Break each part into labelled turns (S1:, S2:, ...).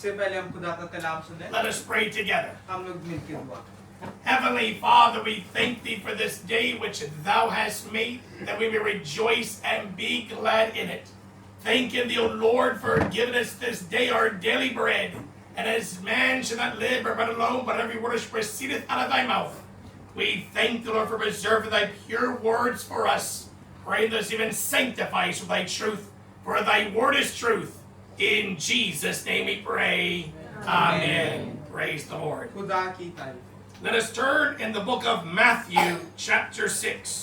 S1: से पहले हम खुदा का कलाम सुने।
S2: Let us pray together.
S1: हम लोग मिलकर दुआ।
S2: Heavenly Father, we thank Thee for this day which Thou hast made, that we may rejoice and be glad in it. Thanking Thee, O Lord, for giving us this day our daily bread. And as man shall not live by bread alone, but every word which proceedeth out of Thy mouth. We thank Thee, Lord, for preserving Thy pure words for us. Pray that us even sanctify us with Thy truth, for Thy word is truth. In Jesus' name we pray. Amen. Praise the Lord.
S1: खुदा की तारीफ।
S2: Let us turn in the book of Matthew, chapter 6.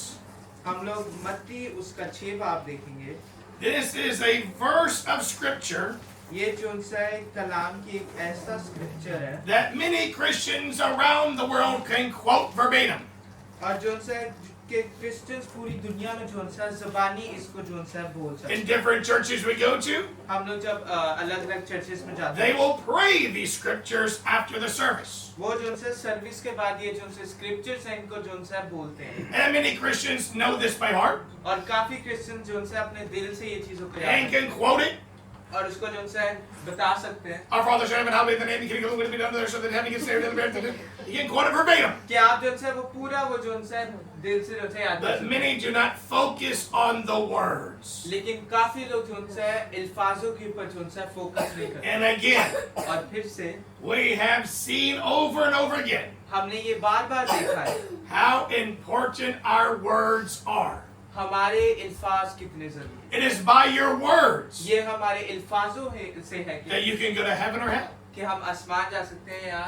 S1: हम लोग मत्ती उसका 6 बाब देखेंगे।
S2: This is a verse of scripture
S1: ये जो उनसे कलाम की एक ऐसा स्क्रिप्चर है
S2: that many Christians around the world can quote verbatim.
S1: और जो उनसे के क्रिश्चियंस पूरी दुनिया में जो उनसे ज़बानी इसको जो उनसे बोल सकते
S2: In
S1: हैं।
S2: different churches we go to,
S1: हम लोग जब अलग-अलग चर्चेस में जाते
S2: they
S1: हैं,
S2: will pray these scriptures after the service.
S1: वो जो उनसे सर्विस के बाद ये जो उनसे स्क्रिप्चर्स हैं इनको जो उनसे बोलते हैं।
S2: And many Christians know this by heart
S1: और काफी क्रिश्चियन जो उनसे अपने दिल से ये चीजों को याद
S2: and can quote it.
S1: और उसको जो उनसे बता सकते हैं
S2: Our Father, shall hallowed be thy name, thy kingdom come, be done on earth as it is in heaven. You can say it, you can quote it verbatim.
S1: कि आप जो उनसे वो पूरा वो जो उनसे दिल से जो थे याद कर
S2: But
S1: सकते
S2: many do not focus on the words.
S1: हैं। लेकिन काफी लोग जो उनसे अल्फाजों के ऊपर जो उनसे फोकस नहीं करते
S2: And again,
S1: और फिर से
S2: we have seen over and over again
S1: हमने ये बार-बार देखा है
S2: how important our words are.
S1: हमारे अल्फाज कितने जरूरी हैं।
S2: It is by your words
S1: ये हमारे अल्फाजों से है
S2: that you can go to heaven or hell.
S1: कि हम आसमान जा सकते हैं या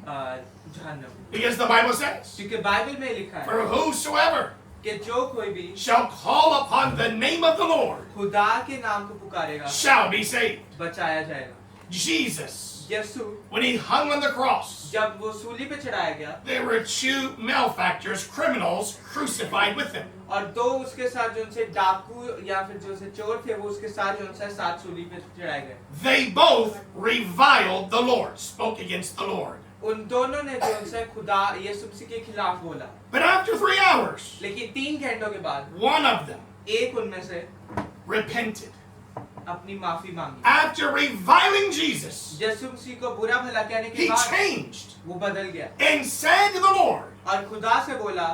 S1: जहन्नम।
S2: Because the Bible says,
S1: क्योंकि बाइबल में लिखा है
S2: for whosoever
S1: कि जो कोई भी
S2: shall call upon the name of the Lord
S1: खुदा के नाम को पुकारेगा
S2: shall be saved.
S1: बचाया जाएगा।
S2: Jesus,
S1: Yeshu
S2: when he hung on the cross,
S1: जब वो सूली पे चढ़ाया गया
S2: there were two malefactors, criminals, crucified with him.
S1: और दो उसके साथ जो उनसे डाकू या फिर जो उनसे चोर थे वो उसके साथ जो उनसे साथ सूली पे चढ़ाए गए।
S2: They both reviled the Lord, spoke against the Lord.
S1: उन दोनों ने जो उनसे खुदा यीशु मसीह के खिलाफ बोला।
S2: But after 3 hours,
S1: लेकिन 3 घंटों के बाद
S2: one of them
S1: एक उनमें से
S2: repented.
S1: अपनी माफी मांगी।
S2: After reviling Jesus,
S1: यीशु मसीह को बुरा भला कहने के
S2: he
S1: बाद
S2: changed
S1: वो बदल गया
S2: and said to the Lord,
S1: और खुदा से बोला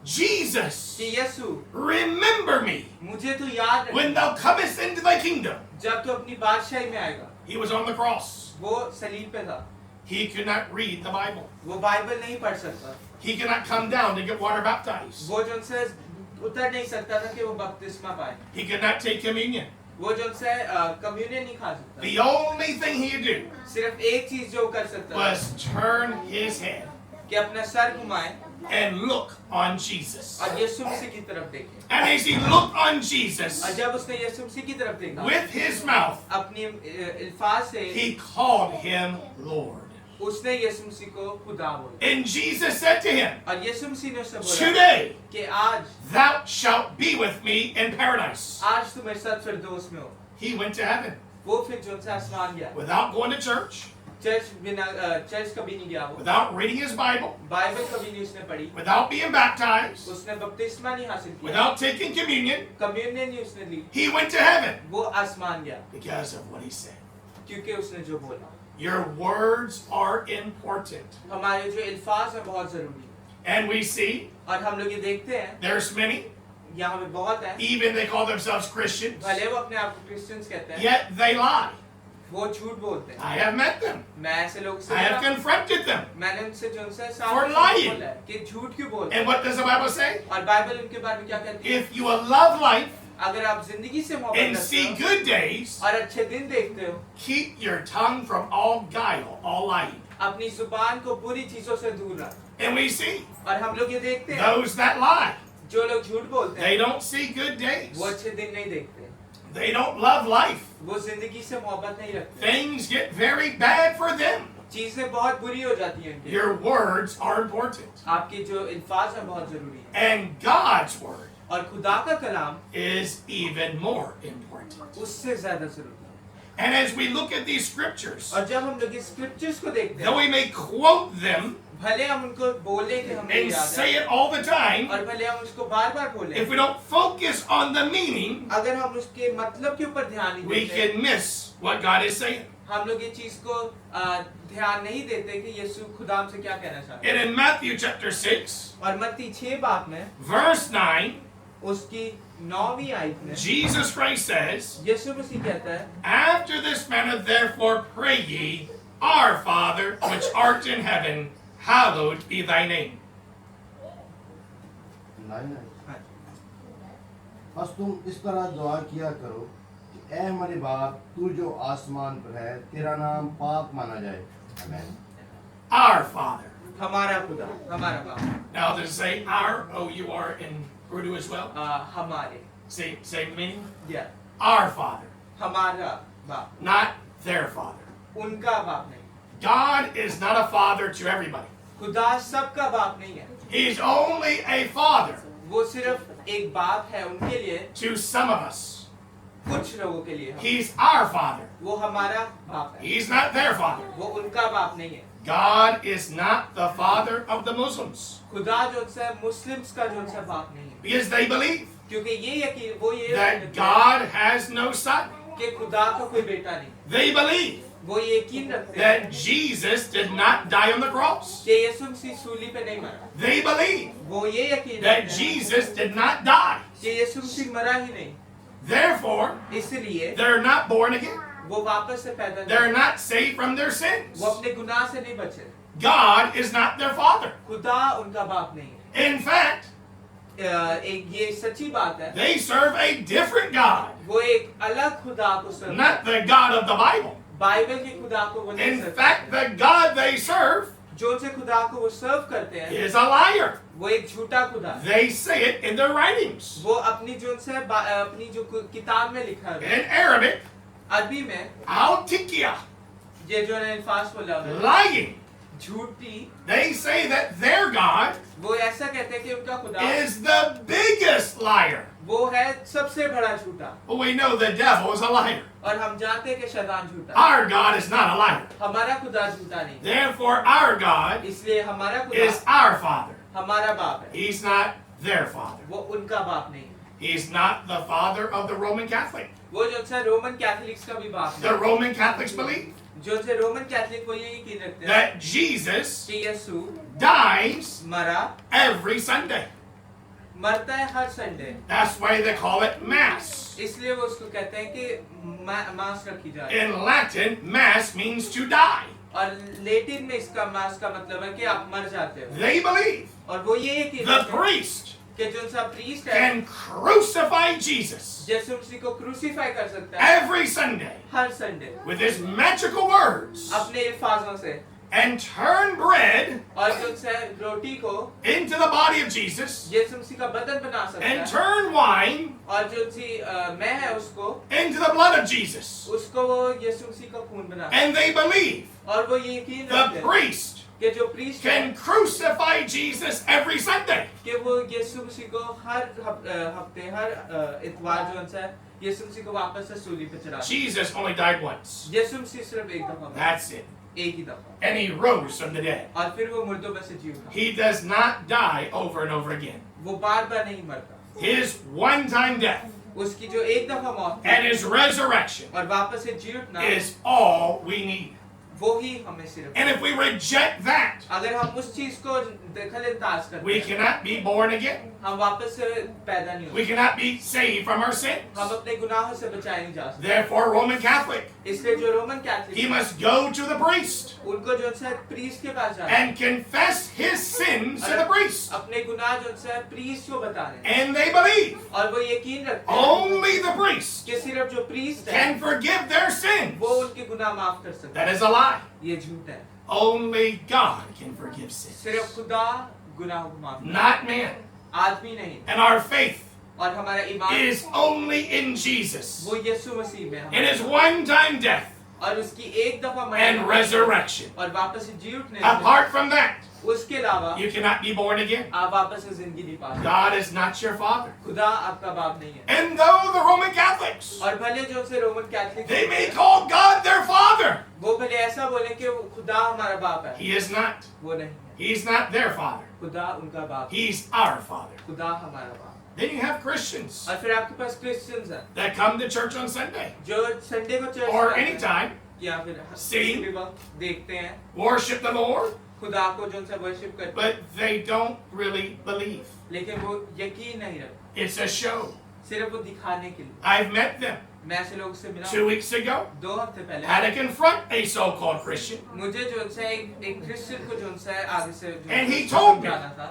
S2: Jesus,
S1: कि यीशु
S2: remember me
S1: मुझे तो याद
S2: when
S1: रख
S2: thou comest into thy kingdom.
S1: जब तू अपनी बादशाही में आएगा।
S2: He was on the cross.
S1: वो सलीब पे था।
S2: He could not read the Bible.
S1: वो बाइबल नहीं पढ़ सकता।
S2: He could not come down to get water baptized.
S1: वो जो उनसे उतर नहीं सकता था कि वो बपतिस्मा पाए।
S2: He could not take communion.
S1: वो जो उनसे कम्युनियन नहीं खा सकता।
S2: The only thing he could do
S1: सिर्फ एक चीज जो कर सकता था
S2: was turn his head
S1: कि अपना सर घुमाए
S2: and look on Jesus.
S1: और यीशु मसीह की तरफ देखे।
S2: And as he looked on Jesus
S1: और जब उसने यीशु मसीह की तरफ देखा
S2: with his mouth,
S1: अपनी अल्फाज से
S2: he called him Lord.
S1: उसने यीशु मसीह को खुदा बोला।
S2: And Jesus said to him,
S1: और यीशु मसीह ने उससे बोला
S2: today
S1: कि आज
S2: thou shalt be with me in paradise.
S1: आज तू मेरे साथ फिरदौस में हो।
S2: He went to heaven
S1: वो फिर जो उनसे आसमान गया।
S2: without going to church,
S1: church कभी नहीं गया वो।
S2: without reading his Bible,
S1: Bible कभी नहीं उसने पढ़ी।
S2: without being baptized,
S1: उसने बपतिस्मा नहीं हासिल किया।
S2: without taking communion.
S1: कम्युनियन नहीं उसने ली।
S2: He went to heaven
S1: वो आसमान गया
S2: because of what he said.
S1: क्योंकि उसने जो बोला।
S2: Your words are important.
S1: हमारे जो अल्फाज हैं बहुत जरूरी है।
S2: And we see
S1: और हम लोग ये देखते हैं
S2: there's many,
S1: यहाँ पे बहुत है।
S2: even they call themselves Christians,
S1: भले वो अपने आप को क्रिश्चियंस कहते हैं
S2: yet they lie.
S1: वो झूठ बोलते हैं।
S2: I have met them.
S1: मैं ऐसे लोग से
S2: I have
S1: मिला,
S2: confronted them.
S1: मैंने उनसे जो उनसे
S2: For
S1: सामने
S2: lying.
S1: बोला है कि झूठ क्यों बोलते हैं।
S2: And what does the Bible say?
S1: और बाइबल उनके बारे में क्या कहती है?
S2: If you love life
S1: अगर आप जिंदगी से मोहब्बत
S2: and
S1: करते
S2: see
S1: हो
S2: good days,
S1: और अच्छे दिन देखते हो,
S2: keep your tongue from all guile, all lying.
S1: अपनी जुबान को बुरी चीजों से दूर रख।
S2: And we see
S1: और हम लोग ये देखते हैं
S2: those that lie,
S1: जो लोग झूठ बोलते
S2: they
S1: हैं
S2: don't see good days.
S1: वो अच्छे दिन नहीं देखते।
S2: They don't love life.
S1: वो जिंदगी से मोहब्बत नहीं रखते।
S2: Things get very bad for them.
S1: चीजें बहुत बुरी हो जाती हैं उनके।
S2: Your words are important.
S1: आपके जो अल्फाज हैं बहुत जरूरी हैं।
S2: And God's word
S1: और खुदा का कलाम
S2: is even more important.
S1: उससे ज्यादा जरूरी है।
S2: And as we look at these scriptures,
S1: और जब हम लोग इस स्क्रिप्चर्स को देखते
S2: though
S1: हैं
S2: we may quote them
S1: भले हम उनको बोले कि हमें
S2: and
S1: याद
S2: say
S1: है
S2: it all the time,
S1: और भले हम उसको बार बार बोले
S2: if we don't focus on the meaning,
S1: अगर हम उसके मतलब के ऊपर ध्यान नहीं
S2: we
S1: देते
S2: can miss what God is saying.
S1: हम लोग ये चीज को ध्यान नहीं देते कि यीशु खुदाम से क्या कहना चाहते
S2: And in Matthew chapter 6,
S1: हैं। और मत्ती 6 बाब में
S2: verse 9,
S1: उसकी 9वीं आयत में
S2: Jesus Christ says,
S1: यीशु मसीह कहता है,
S2: After this manner therefore pray ye, Our Father which art in heaven, hallowed be thy name.
S3: नहीं बस तुम इस तरह दुआ किया करो कि ऐ हमारे बाप तू जो आसमान पर है तेरा नाम पाक माना जाए आमीन
S2: Our Father.
S1: हमारा खुदा, हमारा बाप,
S2: Now does it say our, O-U-R in Urdu as well?
S1: हमारे,
S2: Same meaning?
S1: या
S2: Our Father,
S1: हमारा बाप,
S2: not their Father.
S1: उनका बाप नहीं।
S2: God is not a father to everybody.
S1: खुदा सबका बाप नहीं है,
S2: He's only a father
S1: वो सिर्फ एक बाप है उनके लिए,
S2: to some of us.
S1: कुछ लोगों के लिए।
S2: He's our father.
S1: वो हमारा बाप है,
S2: He's not their father.
S1: वो उनका बाप नहीं है।
S2: God is not the father of the Muslims
S1: खुदा जो है मुस्लिम्स का जो है बाप नहीं है,
S2: because they believe
S1: क्योंकि ये यकीन वो ये
S2: that
S1: रखते हैं
S2: God has no son.
S1: कि खुदा का कोई बेटा नहीं,
S2: They believe
S1: वो ये यकीन रखते हैं
S2: that Jesus did not die on the cross.
S1: कि यीशु मसीह सूली पे नहीं मरा,
S2: They believe
S1: वो ये यकीन
S2: that
S1: रखते हैं
S2: Jesus did not die.
S1: कि यीशु मसीह मरा ही नहीं,
S2: Therefore,
S1: इसलिए
S2: they're not born again.
S1: वो वापस से पैदा नहीं,
S2: They're not saved from their sins.
S1: वो अपने गुनाह से नहीं बचे।
S2: God is not their father.
S1: खुदा उनका बाप नहीं है।
S2: In fact,
S1: एक ये सच्ची बात है,
S2: they serve a different God,
S1: वो एक अलग खुदा को सर्व,
S2: not the God of the Bible.
S1: Bible के खुदा को वो नहीं
S2: In
S1: सर्व
S2: fact,
S1: करते।
S2: the God they serve
S1: जो से खुदा को वो सर्व करते हैं,
S2: is a liar.
S1: वो एक झूठा खुदा है।
S2: They say it in their writings.
S1: वो अपनी जो से अपनी जो किताब में लिखा है,
S2: In Arabic,
S1: अरबी में
S2: al-tikia,
S1: ये जो है अल्फाज बोला है,
S2: lying.
S1: झूठी,
S2: They say that their God
S1: वो ऐसा कहते हैं कि उनका खुदा
S2: is the biggest liar.
S1: वो है सबसे बड़ा झूठा,
S2: Well, we know the devil is a liar.
S1: और हम जानते हैं कि शैतान झूठा,
S2: Our God is not a liar.
S1: हमारा खुदा झूठा नहीं,
S2: Therefore, our God
S1: इसलिए हमारा
S2: is
S1: खुदा
S2: our Father.
S1: हमारा बाप है,
S2: He's not their Father.
S1: वो उनका बाप नहीं है।
S2: He's not the father of the Roman Catholic.
S1: वो जो है रोमन कैथोलिक्स का भी बाप
S2: The
S1: है,
S2: Roman Catholics believe
S1: जो है रोमन कैथोलिक वो ये यकीन रखते हैं
S2: that Jesus
S1: कि यीशु
S2: dies
S1: मरा,
S2: every Sunday.
S1: मरता है हर Sunday,
S2: That's why they call it Mass.
S1: इसलिए वो उसको कहते हैं कि मास रखी जाए।
S2: In Latin, Mass means to die.
S1: और लेटिन में इसका मास का मतलब है कि आप मर जाते हो,
S2: They believe
S1: और वो ये यकीन
S2: the
S1: रखते हैं
S2: priest
S1: कि जो सा प्रीस्ट है
S2: can crucify Jesus
S1: यीशु मसीह को क्रूसीफाई कर सकता है
S2: every Sunday
S1: her Sunday
S2: with his magical words
S1: अपने अल्फाजों से,
S2: and turn bread
S1: और जो है रोटी को
S2: into the body of Jesus
S1: यीशु मसीह का बदन बना सकता
S2: and
S1: है,
S2: turn wine
S1: और जो सी मैं है उसको
S2: into the blood of Jesus.
S1: उसको वो यीशु मसीह का खून बना,
S2: And they believe
S1: और वो ये यकीन
S2: the
S1: रखते हैं
S2: priest
S1: कि जो प्रीस्ट है
S2: can crucify Jesus every Sunday.
S1: कि वो यीशु मसीह को हर हफ्ते हर इतवार जो है यीशु मसीह को वापस से सूली पे चढ़ा,
S2: Jesus only died once.
S1: यीशु मसीह सिर्फ एक दफा मरा,
S2: That's it.
S1: एक ही दफा,
S2: And he rose from the dead.
S1: और फिर वो मुर्दों में से जी उठा,
S2: He does not die over and over again.
S1: वो बार बार नहीं मरता,
S2: His one-time death
S1: उसकी जो एक दफा मौत थी
S2: and his resurrection
S1: और वापस से जी उठना,
S2: is all we need.
S1: वो ही हमें सिर्फ,
S2: And if we reject that,
S1: अगर हम उस चीज को दखल-अंदाज करते
S2: we
S1: हैं,
S2: cannot be born again.
S1: हम वापस से पैदा नहीं
S2: We
S1: होते,
S2: cannot be saved from our sins.
S1: हम अपने गुनाहों से बचाए नहीं जा सकते।
S2: Therefore, Roman Catholic,
S1: इसलिए जो Roman
S2: he
S1: Catholic
S2: must go to the priest
S1: उनको जो है प्रीस्ट के पास जाना है,
S2: and confess his sins to the priest.
S1: अपने गुनाह जो है प्रीस्ट को बताने हैं,
S2: And they believe
S1: और वो यकीन रखते हैं
S2: only the priest
S1: कि सिर्फ जो प्रीस्ट है
S2: can forgive their
S1: वो
S2: sins.
S1: उनके गुनाह माफ कर सकता
S2: That
S1: है,
S2: is a lie.
S1: ये झूठ है,
S2: Only God can forgive
S1: सिर्फ
S2: sins,
S1: खुदा गुनाहों को माफ,
S2: not man.
S1: आदमी नहीं,
S2: And our faith
S1: और हमारा ईमान
S2: is only in Jesus,
S1: वो यीशु मसीह में
S2: in
S1: है,
S2: his one-time death
S1: और उसकी एक दफा
S2: and
S1: मरने
S2: resurrection.
S1: और वापस से जी उठने से,
S2: Apart from that,
S1: उसके अलावा
S2: you cannot be born again.
S1: आप वापस से जिंदगी नहीं पा सकते,
S2: God is not your father.
S1: खुदा आपका बाप नहीं है।
S2: And though the Roman Catholics,
S1: और भले जो से Roman Catholic
S2: they may call God their father,
S1: वो भले ऐसा बोले कि वो खुदा हमारा बाप है,
S2: he is not.
S1: वो नहीं है,
S2: He's not their father.
S1: खुदा उनका बाप है,
S2: He's our father.
S1: खुदा हमारा बाप है।
S2: Then you have Christians
S1: और फिर आपके पास क्रिश्चियंस हैं
S2: that come to church on Sunday
S1: जो संडे को चर्च
S2: or
S1: में आते हैं,
S2: anytime
S1: या फिर
S2: See?
S1: किसी भी वक्त देखते हैं
S2: worship the Lord,
S1: खुदा को जो उनसे वर्शिप करते हैं,
S2: but they don't really believe.
S1: लेकिन वो यकीन नहीं रखते,
S2: It's a show.
S1: सिर्फ वो दिखाने के लिए।
S2: I've met them
S1: मैं ऐसे लोगों से मिला
S2: 2 weeks ago.
S1: 2 हफ्ते पहले,
S2: Had to confront a so-called Christian.
S1: मुझे जो उनसे एक क्रिश्चियन को जो उनसे आगे से जो
S2: And he told me.
S1: समझाना था,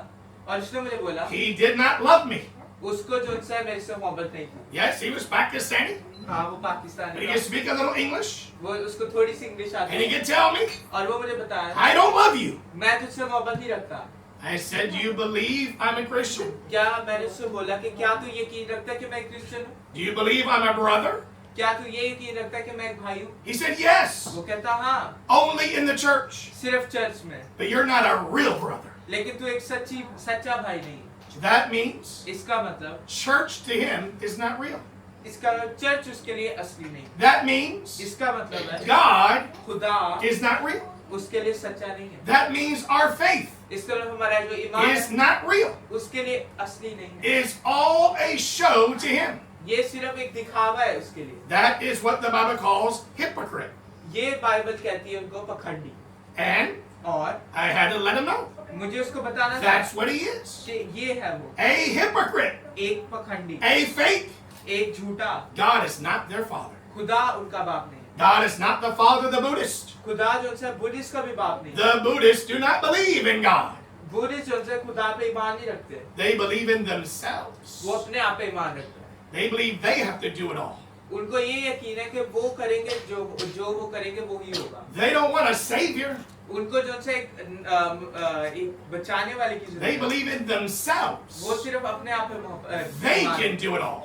S1: और उसने मुझे बोला
S2: He did not love me.
S1: उसको जो उनसे मेरे से मोहब्बत नहीं थी।
S2: Yes, he was Pakistani,
S1: हाँ, वो
S2: but
S1: पाकिस्तानी
S2: he
S1: था,
S2: could speak a little English,
S1: वो उसको थोड़ी सी इंग्लिश
S2: and
S1: आती
S2: he
S1: है,
S2: could tell me,
S1: और वो मुझे बताया
S2: I don't love you.
S1: मैं तुझसे मोहब्बत नहीं रखता।
S2: I said, do you believe I'm a Christian?
S1: क्या मैंने उससे बोला कि क्या तू यकीन रखता है कि मैं एक क्रिश्चियन हूँ?
S2: Do you believe I'm a brother?
S1: क्या तू ये यकीन रखता है कि मैं एक भाई हूँ?
S2: He said, yes,
S1: वो कहता हाँ,
S2: only in the church,
S1: सिर्फ चर्च में,
S2: but you're not a real brother.
S1: लेकिन तू एक सच्चा भाई नहीं।
S2: That means
S1: इसका मतलब,
S2: church to him is not real.
S1: इसका चर्च उसके लिए असली नहीं।
S2: That means
S1: इसका मतलब है
S2: God
S1: खुदा
S2: is not real.
S1: उसके लिए सच्चा नहीं है।
S2: That means our faith
S1: इसका मतलब हमारा जो ईमान
S2: is
S1: है
S2: not real.
S1: उसके लिए असली नहीं है।
S2: Is all a show to him.
S1: ये सिर्फ एक दिखावा है उसके लिए।
S2: That is what the Bible calls hypocrite.
S1: ये बाइबल कहती है उनको पखंडी,
S2: And
S1: और
S2: I had to let him know.
S1: मुझे उसको बताना था
S2: That's what he is.
S1: कि ये है वो,
S2: A hypocrite.
S1: एक पखंडी,
S2: A fake.
S1: एक झूठा।
S2: God is not their father.
S1: खुदा उनका बाप नहीं है।
S2: God is not the father of the Buddhist.
S1: खुदा जो उनसे बुद्धिस्ट का भी बाप नहीं है।
S2: The Buddhists do not believe in God.
S1: Buddhist जो उनसे खुदा पे ईमान नहीं रखते,
S2: They believe in themselves.
S1: वो अपने आप पे ईमान रखते हैं।
S2: They believe they have to do it all.
S1: उनको ये यकीन है कि वो करेंगे जो वो करेंगे वो ही होगा।
S2: They don't want a savior.
S1: उनको जो उनसे एक बचाने वाले की
S2: They
S1: जरूरत है।
S2: believe in themselves.
S1: वो सिर्फ अपने आप पे
S2: They
S1: Iman
S2: can do it all.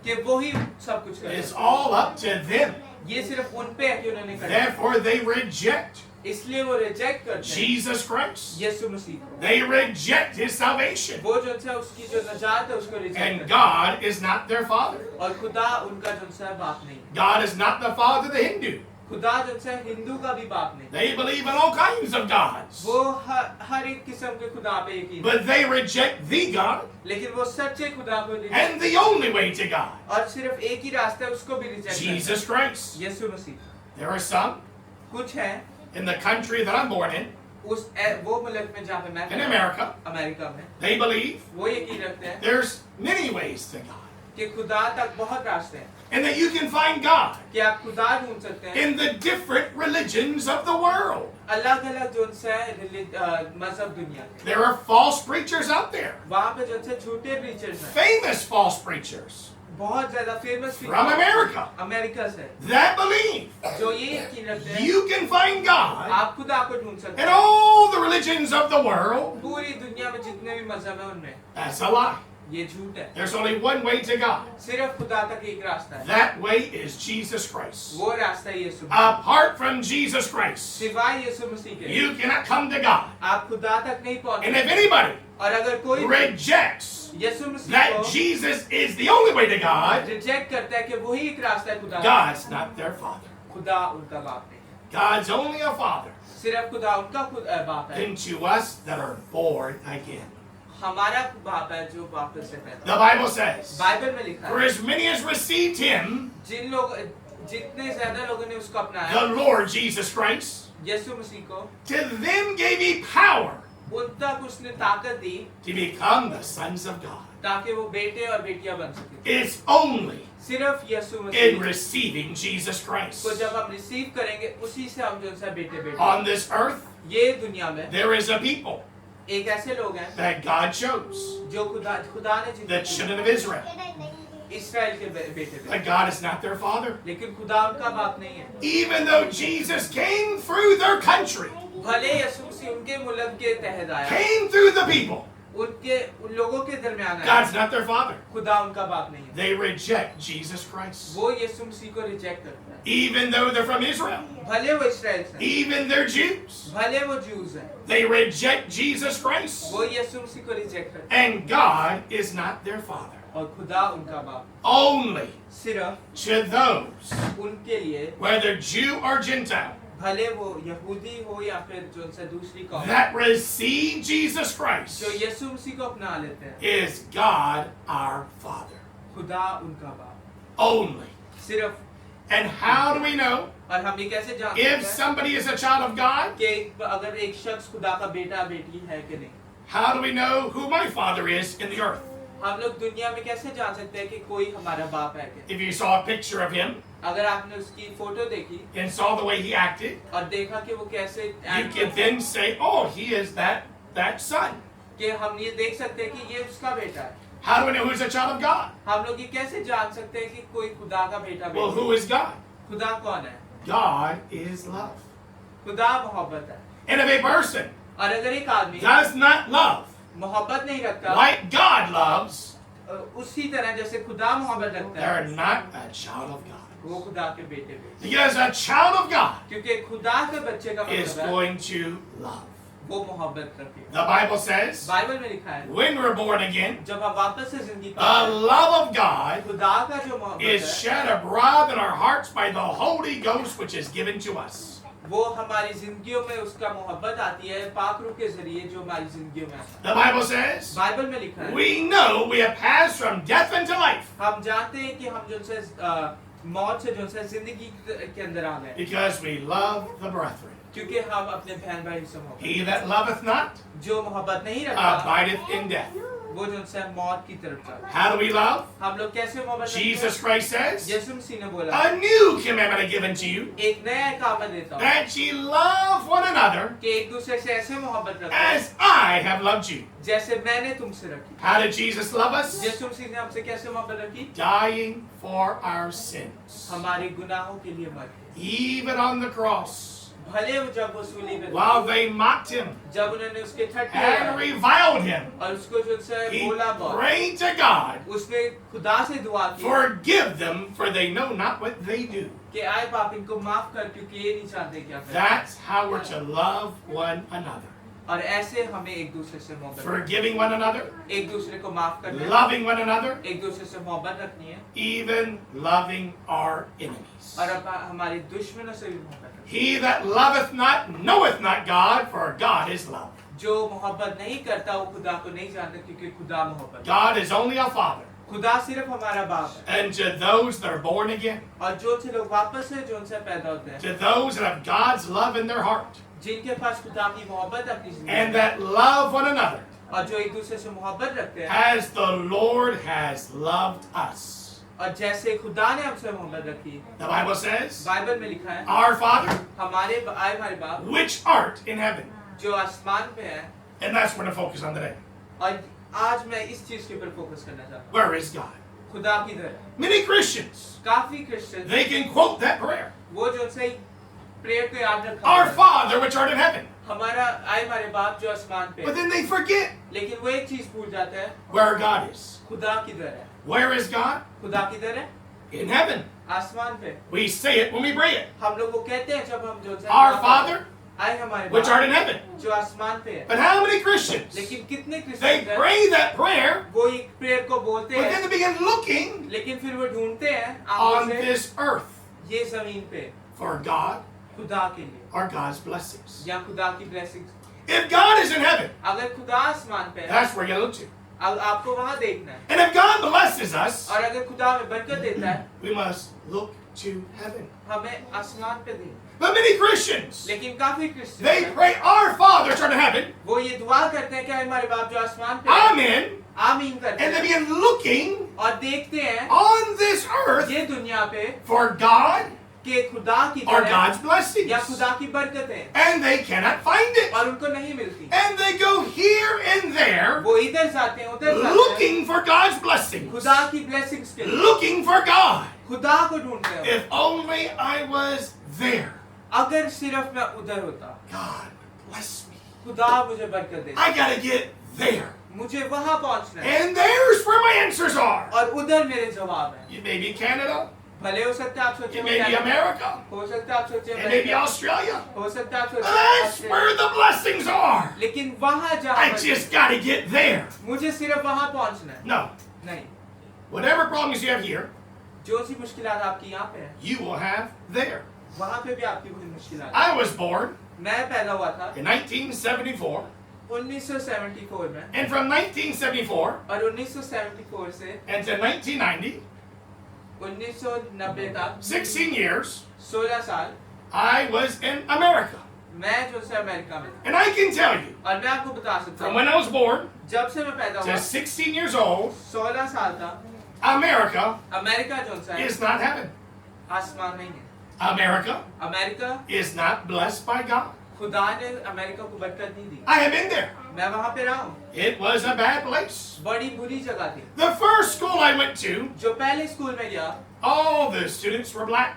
S1: कि वो ही सब कुछ
S2: It's
S1: करें।
S2: all up to them.
S1: ये सिर्फ उन पे है कि उन्होंने करना,
S2: Therefore, they reject
S1: इसलिए वो रिजेक्ट करते हैं
S2: Jesus Christ.
S1: यीशु मसीह को।
S2: They reject his salvation.
S1: वो जो उनसे उसकी जो नजात है उसको रिजेक्ट
S2: And
S1: करते हैं,
S2: God is not their father.
S1: और खुदा उनका जो उनसे बाप नहीं है।
S2: God is not the father of the Hindu.
S1: खुदा जो उनसे हिंदू का भी बाप नहीं है।
S2: They believe in all kinds of gods.
S1: वो हर एक किस्म के खुदा पे यकीन है,
S2: But they reject the God
S1: लेकिन वो सच्चे खुदा को reject,
S2: and the only way to God,
S1: और सिर्फ एक ही रास्ता है उसको भी रिजेक्ट करते
S2: Jesus Christ.
S1: हैं, यीशु मसीह।
S2: There are some
S1: कुछ है
S2: in the country that I'm born in,
S1: वो मुल्क में जहाँ पे मैं
S2: in America,
S1: अमेरिका में,
S2: they believe
S1: वो यकीन रखते हैं
S2: there's many ways to God.
S1: कि खुदा तक बहुत रास्ते हैं,
S2: And that you can find God
S1: कि आप खुदा ढूंढ सकते हैं
S2: in the different religions of the world.
S1: अलग अलग जो उनसे मजहब दुनिया के।
S2: There are false preachers out there,
S1: वहाँ पे जो उनसे झूठे प्रीचर्स हैं,
S2: famous false preachers
S1: बहुत ज्यादा फेमस
S2: from America
S1: अमेरिका से,
S2: that believe
S1: जो ये यकीन रखते हैं
S2: you can find God
S1: आप खुदा को ढूंढ सकते
S2: in
S1: हैं
S2: all the religions of the world.
S1: पूरी दुनिया में जितने भी मजहब है उनमें।
S2: That's a lie.
S1: ये झूठ है,
S2: There's only one way to God.
S1: सिर्फ खुदा तक एक रास्ता है,
S2: That way is Jesus Christ.
S1: वो रास्ता है यीशु मसीह।
S2: Apart from Jesus Christ,
S1: सिवाय यीशु मसीह के
S2: you cannot come to God.
S1: आप खुदा तक नहीं पहुंच
S2: And if
S1: सकते।
S2: anybody
S1: और अगर कोई
S2: rejects
S1: यीशु मसीह
S2: that
S1: को
S2: Jesus is the only way to God,
S1: reject करता है कि वही एक रास्ता है खुदा,
S2: God's not their father.
S1: खुदा उनका बाप नहीं है,
S2: God's only a father
S1: सिर्फ खुदा उनका बाप है।
S2: into us that are born again.
S1: हमारा बाप है जो वापस से पैदा।
S2: The Bible says,
S1: बाइबल में लिखा
S2: for
S1: है
S2: as many as received him,
S1: जितने ज्यादा लोगों ने उसको अपनाया,
S2: the Lord Jesus Christ,
S1: यीशु मसीह को,
S2: to them gave he power
S1: उन तक उसने ताकत दी
S2: to become the sons of God.
S1: ताकि वो बेटे और बेटियां बन सके।
S2: It's only
S1: सिर्फ यीशु
S2: in
S1: Masih
S2: receiving Jesus Christ.
S1: को जब हम रिसीव करेंगे उसी से हम जो है बेटे बेटे।
S2: On this earth,
S1: ये दुनिया में
S2: there is a people
S1: एक ऐसे लोग हैं
S2: that God chose,
S1: जो खुदा ने
S2: the
S1: जिनको
S2: children of Israel.
S1: इस्राएल के बेटे थे,
S2: But God is not their father.
S1: लेकिन खुदा उनका बाप नहीं है।
S2: Even though Jesus came through their country,
S1: भले यीशु मसीह उनके मुल्क के तहत आया,
S2: came through the people,
S1: उन लोगों के दरमियान आया,
S2: God's not their father.
S1: खुदा उनका बाप नहीं है।
S2: They reject Jesus Christ.
S1: वो यीशु मसीह को रिजेक्ट करता है,
S2: Even though they're from Israel,
S1: भले वो इस्राएल से हैं,
S2: even they're Jews,
S1: भले वो ज्यूज हैं,
S2: they reject Jesus Christ.
S1: वो यीशु मसीह को रिजेक्ट करता है,
S2: And God is not their father.
S1: और खुदा उनका बाप
S2: Only
S1: सिर्फ
S2: to those,
S1: उनके लिए,
S2: whether Jew or Gentile,
S1: भले वो यहूदी हो या फिर जो उनसे दूसरी कौम,
S2: that receive Jesus Christ,
S1: जो यीशु मसीह को अपना लेते हैं,
S2: is God our Father.
S1: खुदा उनका बाप,
S2: Only.
S1: सिर्फ
S2: And how do we know
S1: और हम ये कैसे जान
S2: if
S1: सकते हैं
S2: somebody is a child of God?
S1: कि अगर एक शख्स खुदा का बेटा बेटी है कि नहीं?
S2: How do we know who my father is in the earth?
S1: हम लोग दुनिया में कैसे जान सकते हैं कि कोई हमारा बाप है कि?
S2: If you saw a picture of him
S1: अगर आपने उसकी फोटो देखी
S2: and saw the way he acted,
S1: और देखा कि वो कैसे
S2: you
S1: act
S2: can
S1: करता है,
S2: then say, oh, he is that son.
S1: कि हम ये देख सकते हैं कि ये उसका बेटा है.
S2: How do we know who's a child of God?
S1: हम लोग ये कैसे जान सकते हैं कि कोई खुदा का बेटा
S2: Well,
S1: बेटी
S2: who
S1: है?
S2: is God?
S1: खुदा कौन है?
S2: God is love.
S1: खुदा मोहब्बत है.
S2: And if a person
S1: और अगर एक आदमी
S2: does not love
S1: मोहब्बत नहीं रखता
S2: like God loves,
S1: उसी तरह जैसे खुदा मोहब्बत रखता
S2: they're
S1: है,
S2: not a child of God.
S1: वो खुदा के बेटे बेटी.
S2: Because a child of God
S1: क्योंकि खुदा के बच्चे का
S2: is
S1: मतलब है
S2: going to love.
S1: वो मोहब्बत रखेगा.
S2: The Bible says,
S1: बाइबल में लिखा है
S2: when we're born again,
S1: जब हम वापस से जिंदगी
S2: the
S1: पाते हैं,
S2: love of God
S1: खुदा का जो मोहब्बत
S2: is
S1: है
S2: shed abroad in our hearts by the Holy Ghost, which is given to us.
S1: वो हमारी जिंदगियों में उसका मोहब्बत आती है पाक रूह के जरिए जो हमारी जिंदगियों में आता
S2: The Bible says,
S1: है. बाइबल में लिखा है
S2: we know we have passed from death unto life
S1: हम जानते हैं कि हम जो से मौत से जो से जिंदगी के अंदर आ गए
S2: because we love the brethren.
S1: क्योंकि हम अपने बहन भाई से मोहब्बत
S2: He that loveth not
S1: जो मोहब्बत नहीं रखता
S2: abideth in death.
S1: वो जो से मौत की तरफ जाता है.
S2: How do we love?
S1: हम लोग कैसे मोहब्बत रखते
S2: Jesus
S1: हैं?
S2: Christ says,
S1: यीशु मसीह ने बोला
S2: a new commandment I give unto you,
S1: एक नया काम मैं देता हूँ
S2: that ye love one another
S1: कि एक दूसरे से ऐसे मोहब्बत रखो
S2: as I have loved you.
S1: जैसे मैंने तुमसे रखी.
S2: How did Jesus love us?
S1: यीशु मसीह ने हमसे कैसे मोहब्बत रखी?
S2: Dying for our sins.
S1: हमारे गुनाहों के लिए मर गए.
S2: Even on the cross,
S1: भले वो जब वो सूली पे
S2: while they mocked him
S1: जब उन्होंने उसके ठट्ठे
S2: and
S1: लगाए
S2: reviled him,
S1: और उसको जो से
S2: he
S1: बोला बहुत,
S2: prayed to God,
S1: उसने खुदा से दुआ की
S2: forgive them, for they know not what they do.
S1: कि आए पाप इनको माफ कर क्योंकि ये नहीं चाहते क्या करें.
S2: That's how we're to love one another.
S1: और ऐसे हमें एक दूसरे से मोहब्बत
S2: Forgiving one another,
S1: एक दूसरे को माफ करना है,
S2: loving one another,
S1: एक दूसरे से मोहब्बत रखनी है
S2: even loving our enemies.
S1: और अब हमारे दुश्मनों से भी मोहब्बत रखनी
S2: He that loveth not knoweth not God, for God is love.
S1: है. जो मोहब्बत नहीं करता वो खुदा को नहीं जानता क्योंकि खुदा मोहब्बत है.
S2: God is only a father.
S1: खुदा सिर्फ हमारा बाप है.
S2: And to those that are born again,
S1: और जो से लोग वापस से जो उनसे पैदा होते हैं
S2: to those that have God's love in their heart,
S1: जिनके पास खुदा की मोहब्बत अपनी जिंदगी
S2: and
S1: में
S2: that love one another,
S1: और जो एक दूसरे से मोहब्बत रखते हैं
S2: as the Lord has loved us.
S1: और जैसे खुदा ने हमसे मोहब्बत रखी.
S2: The Bible says,
S1: बाइबल में लिखा है
S2: Our Father,
S1: हमारे बाप
S2: which art in heaven.
S1: जो आसमान पे है.
S2: And that's what we're going to focus on today.
S1: और आज मैं इस चीज के ऊपर फोकस करना चाहता हूँ.
S2: Where is God?
S1: खुदा किधर है?
S2: Many Christians,
S1: काफी Christian
S2: they can quote that prayer.
S1: वो जो से प्रेयर को याद रखा
S2: Our
S1: हुआ है.
S2: Father, which art in heaven.
S1: हमारे बाप जो आसमान पे
S2: But
S1: है.
S2: then they forget
S1: लेकिन वो एक चीज भूल जाता है.
S2: where God is.
S1: खुदा किधर है?
S2: Where is God?
S1: खुदा किधर है?
S2: In heaven.
S1: आसमान पे.
S2: We say it when we pray it.
S1: हम लोग को कहते हैं जब हम जो से
S2: Our Father,
S1: आए हमारे
S2: which
S1: बाप
S2: art in heaven.
S1: जो आसमान पे है.
S2: But how many Christians,
S1: लेकिन कितने
S2: they
S1: क्रिश्चियन हैं
S2: pray that prayer,
S1: वो एक प्रेयर को बोलते
S2: but then
S1: हैं
S2: they begin looking
S1: लेकिन फिर वो ढूंढते हैं आंखों
S2: on
S1: से
S2: this earth
S1: ये जमीन पे
S2: for God
S1: खुदा के लिए
S2: or God's blessings.
S1: या खुदा की blessings.
S2: If God is in heaven,
S1: अगर खुदा आसमान पे है
S2: that's where you look to.
S1: आपको वहाँ देखना है.
S2: And if God blesses us,
S1: और अगर खुदा हमें बरकत देता है
S2: we must look to heaven.
S1: हमें आसमान पे देखना.
S2: But many Christians,
S1: लेकिन काफी क्रिश्चियन
S2: they
S1: हैं,
S2: pray, Our Father, which art in heaven,
S1: वो ये दुआ करते हैं कि हमारे बाप जो आसमान पे है,
S2: Amen,
S1: आमीन करते
S2: and they
S1: हैं
S2: begin looking
S1: और देखते हैं
S2: on this earth
S1: ये दुनिया पे
S2: for God
S1: कि खुदा की
S2: or
S1: तरह
S2: God's blessings.
S1: या खुदा की बरकतें
S2: And they cannot find it.
S1: और उनको नहीं मिलती.
S2: And they go here and there
S1: वो इधर जाते हैं उधर जाते हैं
S2: looking for God's blessings,
S1: खुदा की ब्लेसिंग्स के लिए.
S2: looking for God.
S1: खुदा को ढूंढते हैं.
S2: If only I was there,
S1: अगर सिर्फ मैं उधर होता
S2: God would bless me.
S1: खुदा मुझे बरकत दे.
S2: I gotta get there.
S1: मुझे वहां पहुंचना है
S2: And there's where my answers are.
S1: और उधर मेरे जवाब हैं.
S2: You may be Canada,
S1: भले हो सकता है आप सोचे
S2: it may be America,
S1: हो सकता है आप सोचे
S2: it may be
S1: America,
S2: Australia.
S1: हो सकता है आप सोचे
S2: That's
S1: Australia.
S2: where the blessings are.
S1: लेकिन वहां जहाँ
S2: I just gotta get there.
S1: मुझे सिर्फ वहां पहुंचना है.
S2: No,
S1: नहीं,
S2: whatever problems you have here,
S1: जो सी मुश्किलात आपकी यहाँ पे है
S2: you will have there.
S1: वहां पे भी आपकी वही मुश्किलात.
S2: I was born
S1: मैं पैदा हुआ था
S2: in 1974,
S1: 1974 में
S2: and from 1974
S1: और 1974 से
S2: and to 1990,
S1: 1990 तक
S2: 16 years,
S1: 16 साल
S2: I was in America.
S1: मैं जो से अमेरिका में था।
S2: And I can tell you,
S1: और मैं आपको बता सकता
S2: from
S1: हूँ
S2: when I was born
S1: जब से मैं पैदा
S2: to
S1: हुआ
S2: 16 years old,
S1: 16 साल था
S2: America
S1: अमेरिका जो सा है
S2: is not heaven.
S1: आसमान नहीं है।
S2: America
S1: America
S2: is not blessed by God.
S1: खुदा ने अमेरिका को बरकत नहीं दी।
S2: I have been there.
S1: मैं वहाँ पे रहा हूँ।
S2: It was a bad place.
S1: बड़ी बुरी जगह थी।
S2: The first school I went to,
S1: जो पहले स्कूल में गया
S2: all the students were black.